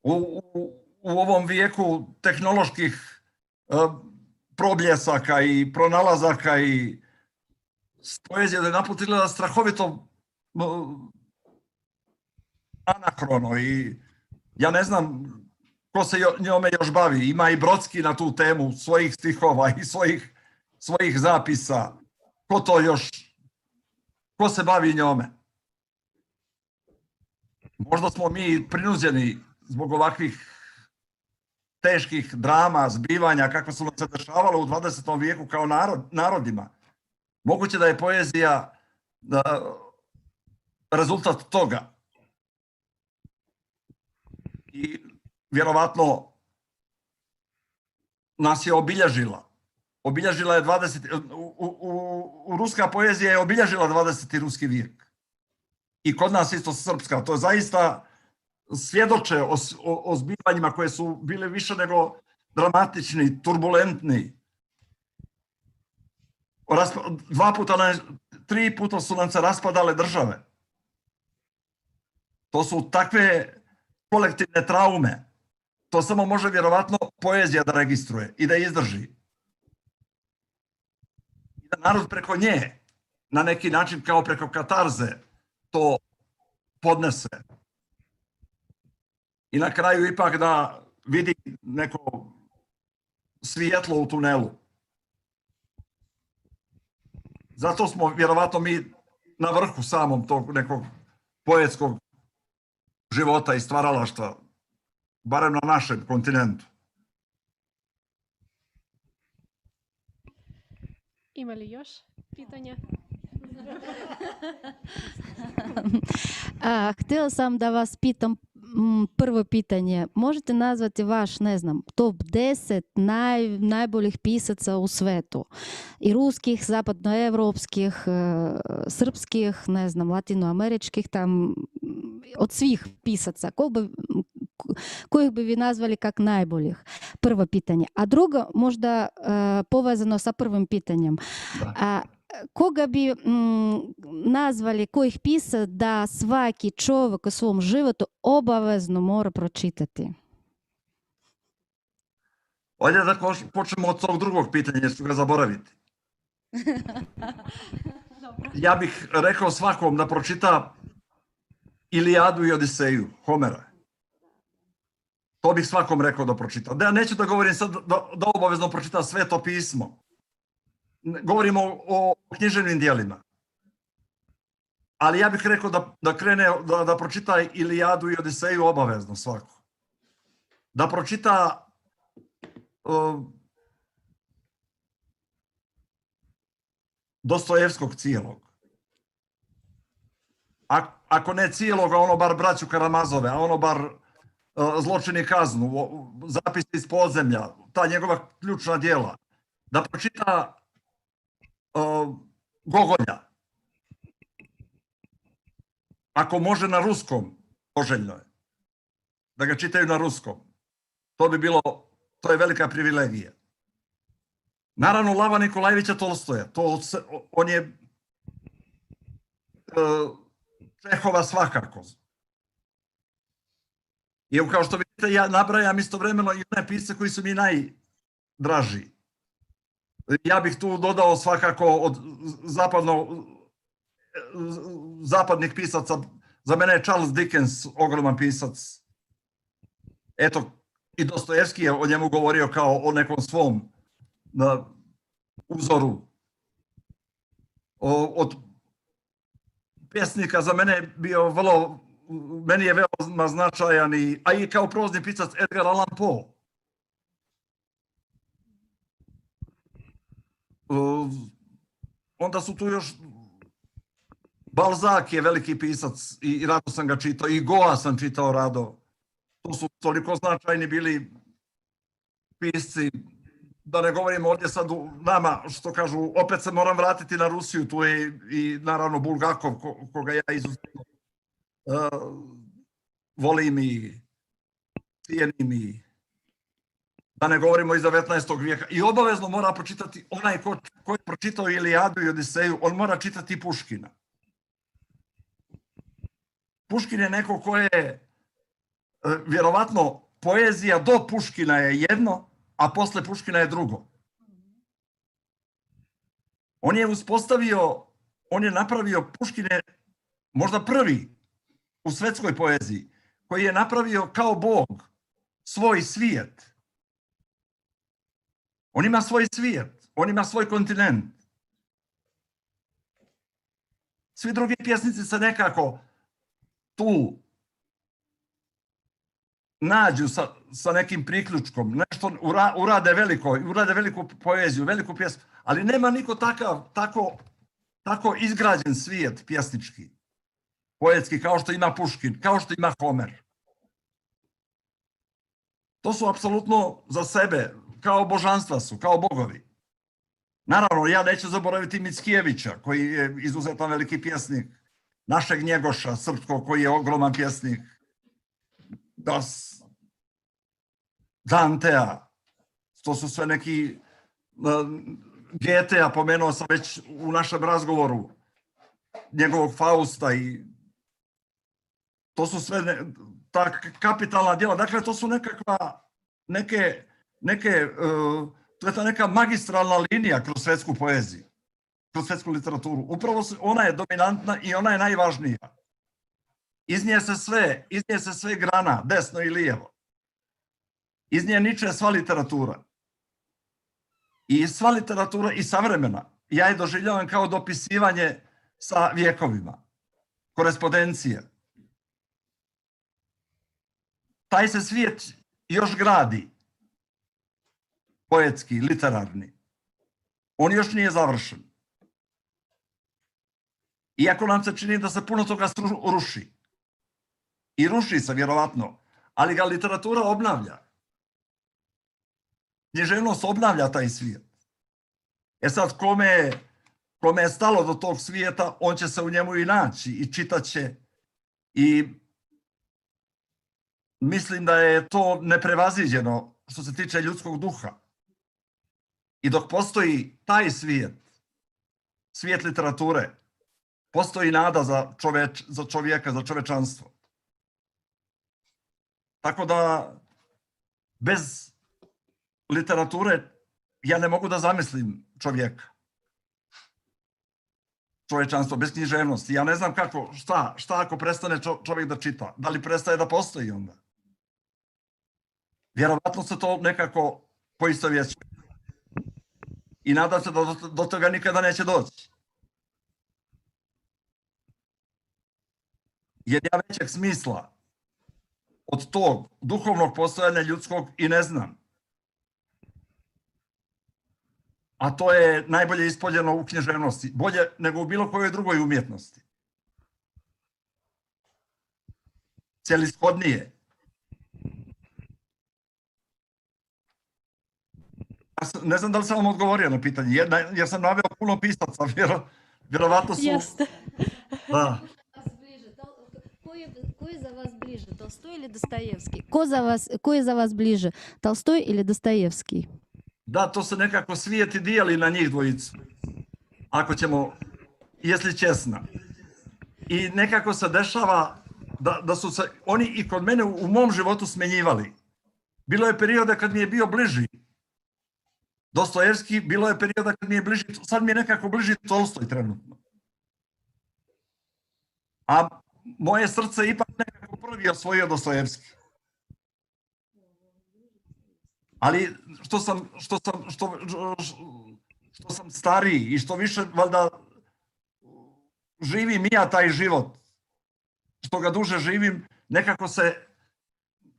D: U ovom vijeku tehnoloških probljesaka i pronalazaka i poezija da je naputila strahovito anahrono i ja ne znam ko se njome još bavi. Ima i Brodski na tu temu svojih stihova i svojih zapisa. Ko to još, ko se bavi njome? Možda smo mi prinuđeni zbog ovakvih teških drama, zbivanja, kakve su nam se dešavale u 20. vijeku kao narodima. Moguće da je poezija rezultat toga. I vjerovatno nas je obilježila. Obilježila je ruska poezija je obilježila 20. ruski vijek. I kod nas isto srpska. To je zaista svjedoče o zbivanjima koje su bile više nego dramatični, turbulentni. Tri puta su nam se raspadale države. To su takve kolektivne traume. To samo može vjerovatno poezija da registruje i da izdrži. I da narod preko nje, na neki način kao preko katarze, to podnese. I na kraju ipak da vidi neko svijetlo u tunelu. Zato smo vjerovatno mi na vrhu samom tog nekog poetskog života i stvaralaštva, barem na našem kontinentu.
A: Ima li još pitanja?
E: Htjela sam da vas pitam prvo pitanje. Možete nazvati vaš, ne znam, top 10 najboljih pisaca u svetu? I ruskih, zapadnoevropskih, srpskih, ne znam, latinoameričkih, tam, od svih pisaca. Kojih bi vi nazvali kak najboljih? Prvo pitanje. A drugo, možda povezano sa prvim pitanjem. Koga bi nazvali, kojih pisa da svaki čovjek u svom životu obavezno mora pročitati?
D: Ovdje da počnemo od tog drugog pitanja, jer ću ga zaboraviti. Ja bih rekao svakom da pročita Ilijadu i Odiseju, Homera. To bih svakom rekao da pročita. Da, neću da govorim sad da obavezno pročita Sveto pismo. Govorimo o književnim dijelima. Ali ja bih rekao da krene, da pročita Ilijadu i Odiseju obavezno svako. Da pročita Dostojevskog cijelog. Ako ne cijelog, a ono bar Braću Karamazove, a ono bar Zločin i kaznu, Zapisi iz podzemlja, ta njegova ključna djela. Da pročita Gogolja. Ako može na ruskom, poželjno je. Da ga čitaju na ruskom. To je velika privilegija. Naravno, Lava Nikolajevića Tolstoja. On je Čehova svakako. I kao što vidite, ja nabrajam istovremeno i one pisce koji su mi najdraži. Ja bih tu dodao svakako od zapadnih pisaca, za mene je Charles Dickens ogroman pisac. Eto, i Dostojevski je o njemu govorio kao o nekom svom uzoru. Od pjesnika za mene je bio meni je veoma značajan, a i kao prozni pisac Edgar Allan Poe. Onda su tu još Balzac je veliki pisac i rado sam ga čitao, i Goa sam čitao rado. To su toliko značajni bili pisci, da ne govorim ovdje sad nama, što kažu, opet se moram vratiti na Rusiju, tu je i naravno Bulgakov, koga ja izuzetno volim i cijenim, i da ne govorimo iz 19. vijeka. I obavezno mora pročitati, onaj ko je pročitao Ilijadu i Odiseju, on mora čitati Puškina. Puškin je neko ko je, vjerovatno, poezija do Puškina je jedno, a posle Puškina je drugo. On je napravio, Puškin je možda prvi u svetskoj poeziji, koji je napravio kao Bog svoj svijet. On ima svoj svijet, on ima svoj kontinent. Svi drugi pjesnici se nekako tu nađu sa nekim priključkom, nešto urade veliku poeziju, veliku pjesmu, ali nema niko tako izgrađen svijet pjesnički, poetski, kao što ima Puškin, kao što ima Homer. To su apsolutno za sebe, kao božanstva su, kao bogovi. Naravno, ja neću zaboraviti Mickijevića, koji je izuzetan veliki pjesnik, našeg Njegoša, srpskog, koji je ogroman pjesnik, Dantea, to su sve neki, Goethea, pomenuo sam već u našem razgovoru, njegovog Fausta, i to su sve ta kapitalna djela. Dakle, to su to je ta neka magistralna linija kroz svetsku poeziju, kroz svetsku literaturu. Upravo ona je dominantna i ona je najvažnija. Iz nje se sve grana, desno i lijevo. Iz nje niče sva literatura. I sva literatura i savremena, ja je doživljavam kao dopisivanje sa vjekovima, korespondencije. Taj se svijet još gradi, poetski, literarni. On još nije završen. Iako nam se čini da se puno toga ruši. I ruši se, vjerovatno, ali ga literatura obnavlja. Književnost obnavlja taj svijet. Sad, kome je stalo do tog svijeta, on će se u njemu i naći i čitat će. I mislim da je to neprevaziđeno što se tiče ljudskog duha. I dok postoji taj svijet literature, postoji nada za čovjeka, za čovečanstvo. Tako da, bez literature ja ne mogu da zamislim čovjeka. Čovječanstvo, bez književnosti. Ja ne znam kako, šta ako prestane čovjek da čita? Da li prestaje da postoji onda? Vjerovatno se to nekako poistovjećuje. I nadam se da do toga nikada neće doći. Jer ja većeg smisla od tog duhovnog postojanja ljudskog i ne znam. A to je najbolje ispoljeno u književnosti. Bolje nego u bilo kojoj drugoj umjetnosti. Celishodnije. Ne znam da li sam vam odgovorio na pitanje, jer sam naveo puno pisaca, vjerovatno su...
A: Jeste.
D: Da.
E: Ko je za vas bliže, Толстой ili Dostojevski? Ko je za vas bliže, Толстой ili Dostojevski?
D: Da, to se nekako svijeti dijeli na njih dvojicu. Ako ćemo, jesli česna. I nekako se dešava da su se oni i kod mene u mom životu smenjivali. Bilo je periode kad mi je bio bliži Dostojevski, bilo je perioda kad mi je bliži, sad mi je nekako bliži Tolstoj trenutno. A moje srce ipak nekako prvi osvojio Dostojevski. Ali što sam stariji i što više valjda živim i ja taj život, što ga duže živim, nekako se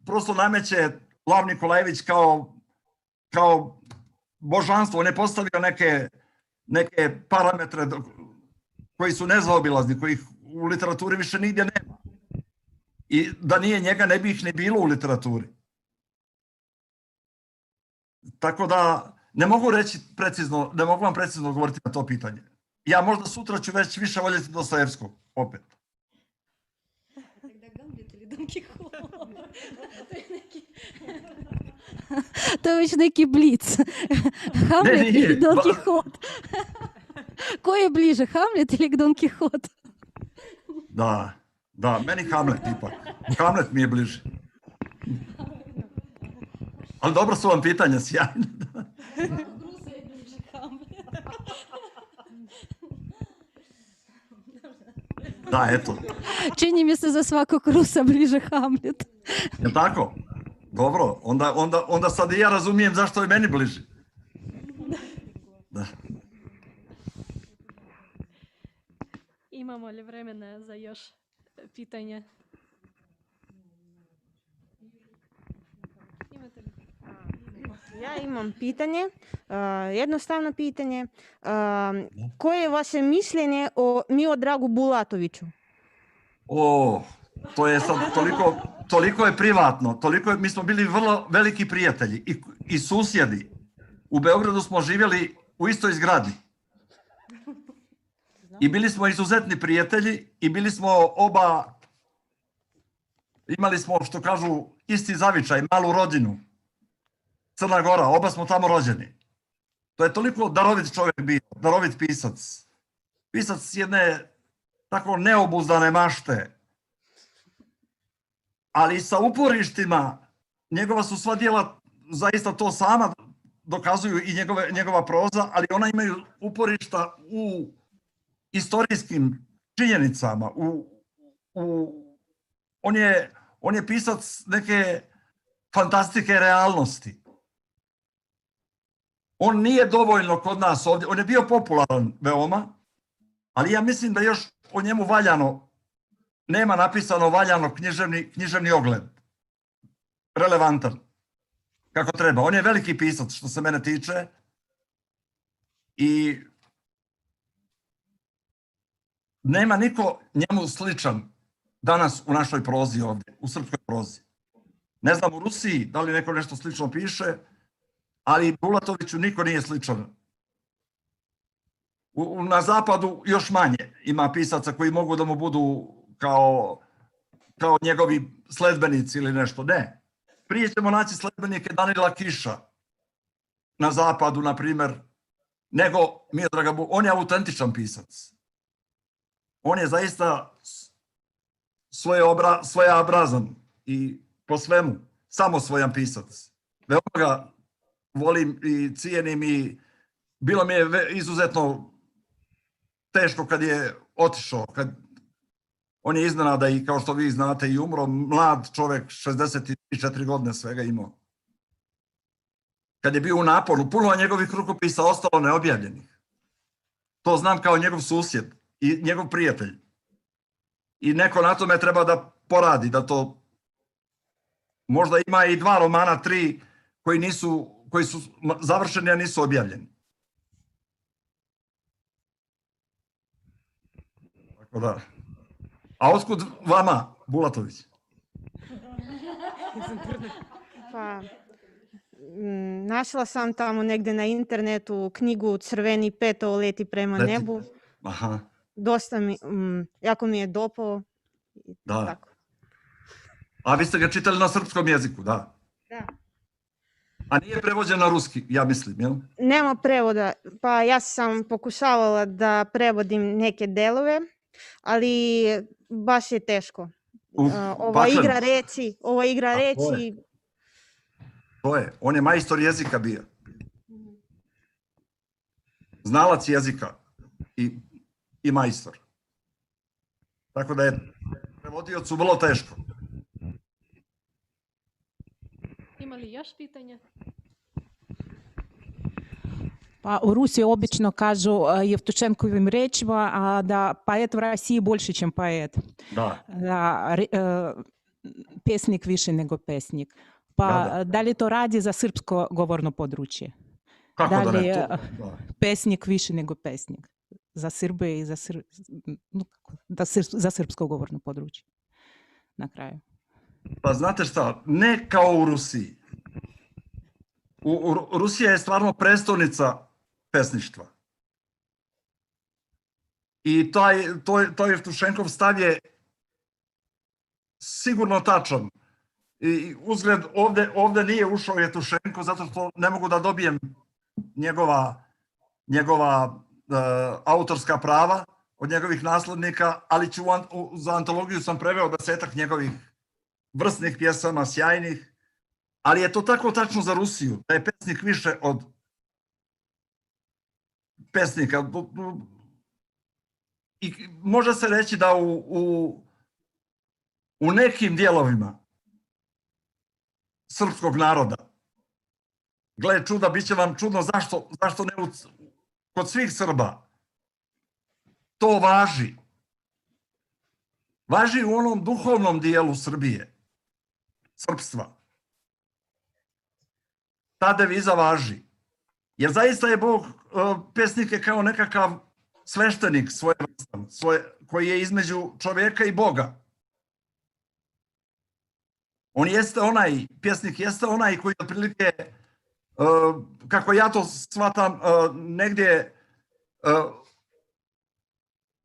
D: prosto nameće Lav Nikolajević kao božanstvo. On je postavio neke parametre koji su nezaobilazni, kojih u literaturi više nigdje nema. I da nije njega ne bi ih ni bilo u literaturi. Tako da ne mogu vam precizno odgovoriti na to pitanje. Ja možda sutra ću već više voljeti Dostojevskog, opet.
E: To je već neki blic. Hamlet ili Don Kihot? Ko je bliže, Hamlet ili Don Kihot?
D: Da, meni Hamlet ipak. Hamlet mi je bliže. Ali dobro su vam pitanja, sjajno. Da, eto.
E: Čini mi se za svakog Rusa bliže Hamlet.
D: Je tako? Dobro, onda sad i ja razumijem zašto je meni bliži. Da.
A: Imamo li vremena za još pitanje? Imate li?
H: Ja imam pitanje, jednostavno pitanje. Koje je vaše mišljenje o Miodragu Bulatoviću?
D: To je sad toliko je privatno, mi smo bili vrlo veliki prijatelji i susjedi. U Beogradu smo živjeli u istoj zgradi. I bili smo izuzetni prijatelji i bili smo oba, imali smo, što kažu, isti zavičaj, malu rodinu. Crna Gora, oba smo tamo rođeni. To je toliko darovit čovjek bio, darovit pisac. Pisac jedne tako neobuzdane mašte. Ali sa uporištima, njegova su sva djela, zaista to sama dokazuju i njegova proza, ali ona imaju uporišta u istorijskim činjenicama. On je pisac neke fantastike realnosti. On nije dovoljno kod nas ovdje, on je bio popularan veoma, ali ja mislim da još o njemu valjano, nema napisano valjano književni ogled. Relevantan. Kako treba. On je veliki pisac što se mene tiče i nema niko njemu sličan danas u našoj prozi ovdje, u srpskoj prozi. Ne znam u Rusiji da li neko nešto slično piše, ali Bulatoviću niko nije sličan. Na zapadu još manje ima pisaca koji mogu da mu budu kao njegovi sledbenici ili nešto. Ne. Prije ćemo naći sledbenike Danila Kiša na zapadu, na primjer, nego Miodraga Bulatovića. On je autentičan pisac. On je zaista svojeobrazan i po svemu samo svojan pisac. Veoma ga volim i cijenim i bilo mi je izuzetno teško kad je otišao. On je iznenada i kao što vi znate i umro, mlad čovjek, 64 godine svega imao. Kad je bio u naponu, puno njegovih rukopisa ostalo neobjavljenih. To znam kao njegov susjed i njegov prijatelj. I neko na tome treba da poradi, da to možda ima i 2 romana, 3 koji su završeni, a nisu objavljeni. Tako da. A otkud vama, Bulatović?
H: Pa, našla sam tamo negdje na internetu knjigu Crveni peto leti prema nebu.
D: Aha.
H: Dosta jako mi je dopao.
D: Da.
H: Tako.
D: A vi ste ga čitali na srpskom jeziku, da?
H: Da.
D: A nije prevođen na ruski, ja mislim, jel?
H: Nema prevoda, pa ja sam pokušavala da prevodim neke delove, ali baš je teško. Ova igra reči.
D: To je, on je majstor jezika bio. znalac jezika i majstor. Tako da je prevodiocu vrlo teško.
A: Ima li još pitanja?
B: Pa u Rusiji obično kažu Jevtušenkovim rečima da поэт в России больше, чем поэт.
D: Da.
B: Da pesnik više nego pesnik. Pa da li to radi za srpsko govorno područje?
D: Kako da ne?
B: Da. Pesnik više nego pesnik? Za Srbe i za srpsko govorno područje. Na kraju.
D: Pa znate šta, ne kao u Rusiji. Rusija je stvarno prestolnica pesništva. I taj Jevtušenkov stav je sigurno tačan. I uzgled, ovde nije ušao Jevtušenko zato što ne mogu da dobijem njegova autorska prava od njegovih naslednika, ali za antologiju sam preveo 10-ak njegovih vrsnih pjesama, sjajnih, ali je to tako tačno za Rusiju, da je pesnik više od pesnika. I može se reći da u nekim dijelovima srpskog naroda, gle čuda, bit će vam čudno zašto ne kod svih Srba, to važi. Važi u onom duhovnom dijelu Srbije, srpstva. Ta deviza važi. Jer zaista je Bog pesnike kao nekakav sveštenik svojevrstan, koji je između čovjeka i Boga. On jeste onaj, pjesnik jeste onaj koji otprilike, kako ja to shvatam, negdje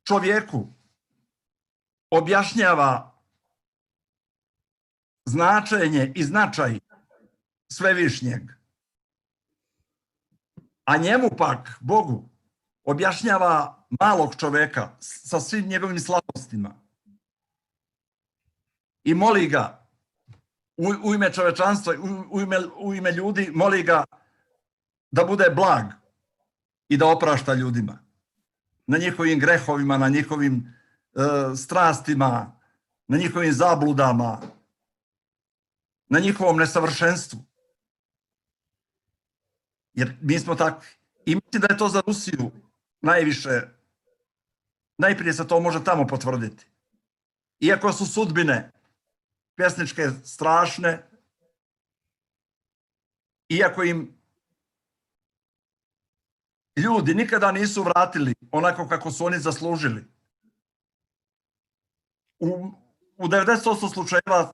D: čovjeku objašnjava značenje i značaj svevišnjeg, a njemu pak, Bogu, objašnjava malog čovjeka sa svim njegovim slabostima i moli ga u ime čovečanstva, u ime ljudi, moli ga da bude blag i da oprašta ljudima na njihovim grehovima, na njihovim strastima, na njihovim zabludama, na njihovom nesavršenstvu. Jer mi smo takvi. I mislim da je to za Rusiju najviše, najprije se to može tamo potvrditi. Iako su sudbine pjesničke strašne, iako im ljudi nikada nisu vratili onako kako su oni zaslužili. U 90% slučajeva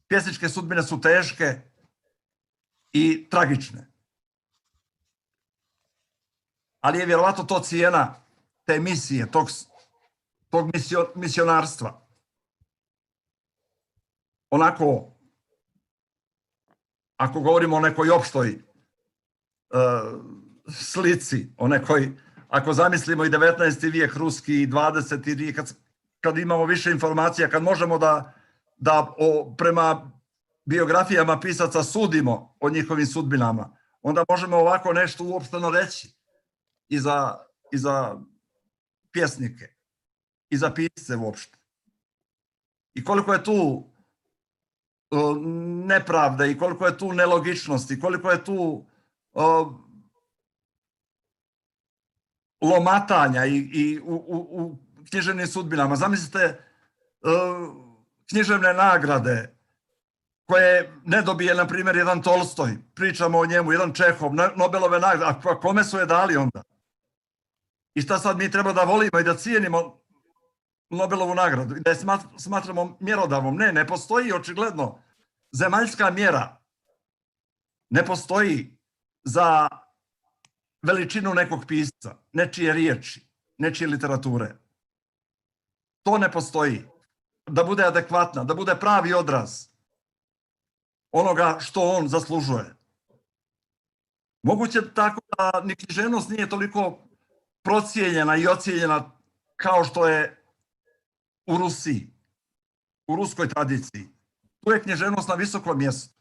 D: pjesničke sudbine su teške i tragične. Ali je vjerovatno to cijena te misije, tog misionarstva. Onako, ako govorimo o nekoj opštoj slici, o nekoj, ako zamislimo i 19. vijek ruski i 20. vijek, kad imamo više informacija, kad možemo da prema biografijama pisaca sudimo o njihovim sudbinama, onda možemo ovako nešto uopšteno reći i za pjesnike, i za pisce uopšte. I koliko je tu nepravde, i koliko je tu nelogičnosti, koliko je tu lomatanja i u književnim sudbinama. Zamislite književne nagrade koje ne dobije, na primjer, jedan Tolstoj, pričamo o njemu, jedan Čehov, Nobelove nagrade, a kome su je dali onda? I šta sad mi treba da volimo i da cijenimo Nobelovu nagradu i da je smatramo mjerodavnom? Ne postoji očigledno zemaljska mjera. Ne postoji za veličinu nekog pisca, nečije riječi, nečije literature. To ne postoji. Da bude adekvatna, da bude pravi odraz onoga što on zaslužuje. Moguće tako da ni književnost nije toliko procijenjena i ocijenjena kao što je u Rusiji, u ruskoj tradiciji. Tu je književnost na visokom mjestu.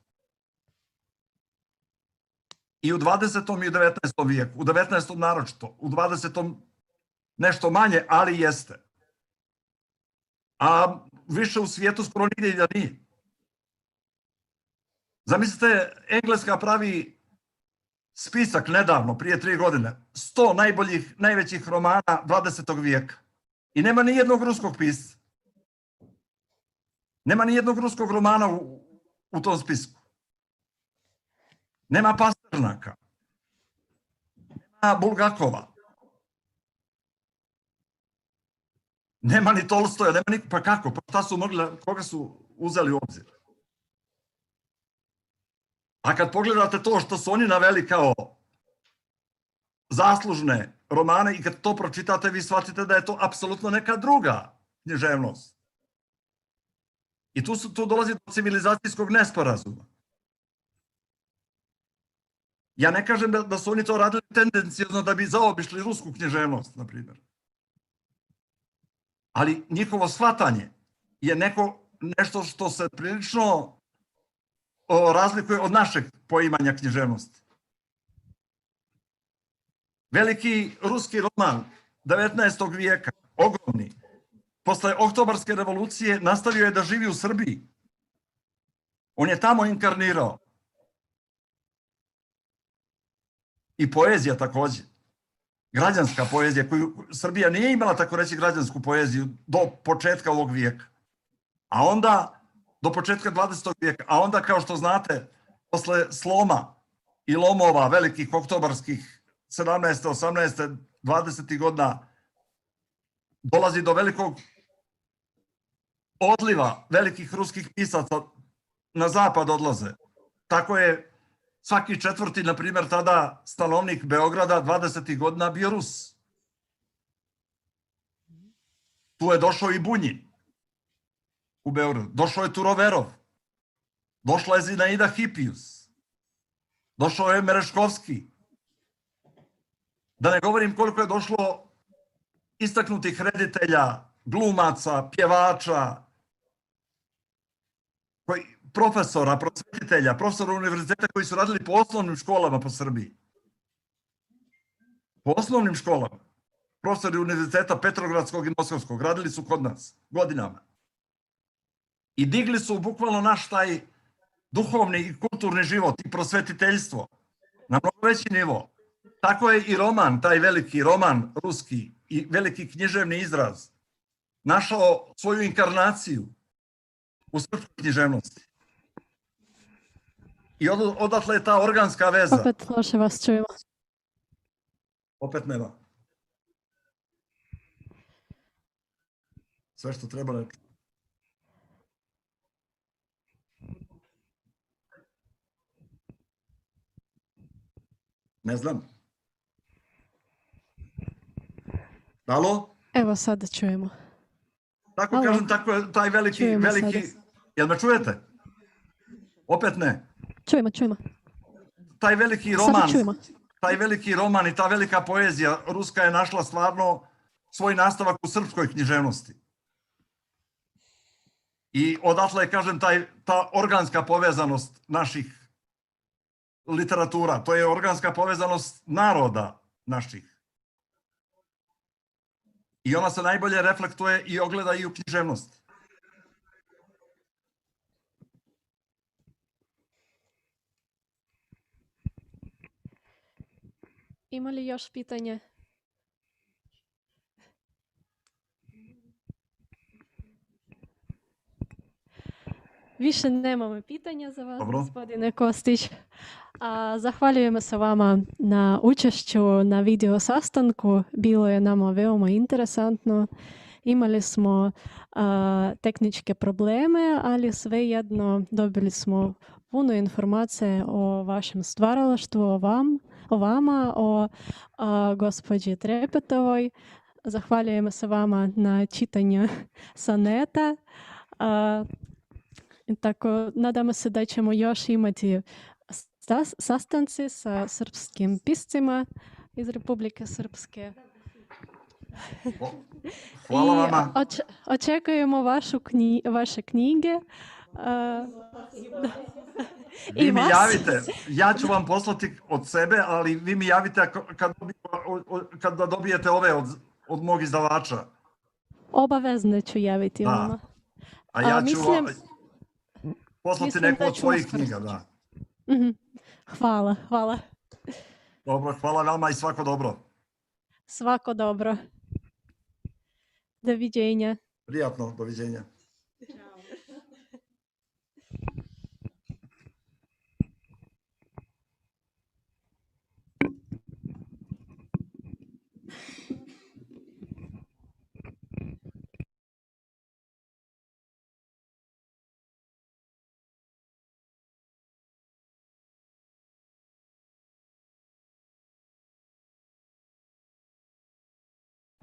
D: i u 20. i u 19. vijeku. U 19. naročito, u 20. nešto manje, ali jeste. A više u svijetu skoro nigdje da nije. Zamislite, Engleska pravi spisak nedavno, prije 3 godine, 100 najvećih romana 20. vijeka. I nema ni jednog ruskog pisca. Nema ni jednog ruskog romana u tom spisku. Nema Pasternaka. Nema Bulgakova. Nema ni Tolstoja, nema ni... Pa kako? Pa šta su mogli, koga su uzeli u obzir? A kad pogledate to što su oni naveli kao zaslužne romane i kad to pročitate, vi shvatite da je to apsolutno neka druga književnost. I tu dolazi do civilizacijskog nesporazuma. Ja ne kažem da su oni to radili tendencijozno da bi zaobišli rusku književnost, na primjer. Ali njihovo shvatanje je nešto što se prilično razlikuje od našeg poimanja književnosti. Veliki ruski roman 19. vijeka, ogromni, posle Oktobarske revolucije nastavio je da živi u Srbiji. On je tamo inkarnirao. I poezija također. Građanska poezija, koju Srbija nije imala, tako reći, građansku poeziju do početka ovog vijeka. A onda, do početka 20. vijeka, a onda, kao što znate, posle sloma i lomova velikih oktobarskih 17., 18., 20. godina, dolazi do velikog odliva velikih ruskih pisaca, na zapad odlaze. Tako je svaki 4., na primjer, tada stanovnik Beograda 20. godina bio Rus. Tu je došao i Bunjin u Beogradu. Došao je Turoverov. Došla je Zinaida Hipius. Došao je Mereškovski. Da ne govorim koliko je došlo istaknutih reditelja, glumaca, pjevača, profesora, prosvetitelja, profesora univerziteta koji su radili po osnovnim školama po Srbiji. Po osnovnim školama. Profesori univerziteta Petrogradskog i Moskovskog radili su kod nas godinama. I digli su bukvalno naš taj duhovni i kulturni život i prosvetiteljstvo na mnogo veći nivo. Tako je i roman, taj veliki roman ruski i veliki književni izraz našao svoju inkarnaciju u srpskoj književnosti. I odatle je ta organska veza.
A: Opet loše vas čujemo.
D: Opet nema. Sve što treba reći. Ne znam. Alo?
A: Evo sada čujemo.
D: Tako
A: Alo.
D: kažem, tako je taj veliki...
A: Čujemo sada.
D: Jel me čujete? Opet ne.
A: Čujemo.
D: Taj veliki
A: Sada
D: roman,
A: čujemo.
D: taj veliki roman i ta velika poezija ruska je našla stvarno svoj nastavak u srpskoj književnosti. I odatle je, kažem, ta organska povezanost naših literatura, to je organska povezanost naroda naših. I ona se najbolje reflektuje i ogleda i u književnosti.
A: Ima li još pitanje? Više nemamo pitanja za vas,
D: Dobro.
A: gospodine Kostić. Zahvaljujemo se vama na učešću na video sastanku. Bilo je nama veoma interesantno. Imali smo tehničke probleme, ali svejedno dobili smo puno informacije o vašem stvaralaštvu, o vama, o gospođi Trepetovoj. Zahvaljujemo se vama na čitanju soneta. Tako, nadamo se da ćemo još imati sastanci sa srpskim piscima iz Republike Srpske.
D: Hvala vama.
A: Očekujemo vaše knjige. I
D: Vi mi
A: vas.
D: javite, ja ću vam poslati od sebe, ali vi mi javite kada dobijete ove od mog izdavača.
A: Obavezno ću javiti
D: Da.
A: vama.
D: A ja ću
A: Mislim-
D: poslati
A: mislim
D: neku
A: da
D: od
A: ću
D: svojih
A: uskoro
D: knjiga,
A: stići.
D: da.
A: Mhm. Hvala, hvala.
D: Dobro, hvala vama i svako dobro.
A: Svako dobro. Doviđenja.
D: Prijatno, doviđenja.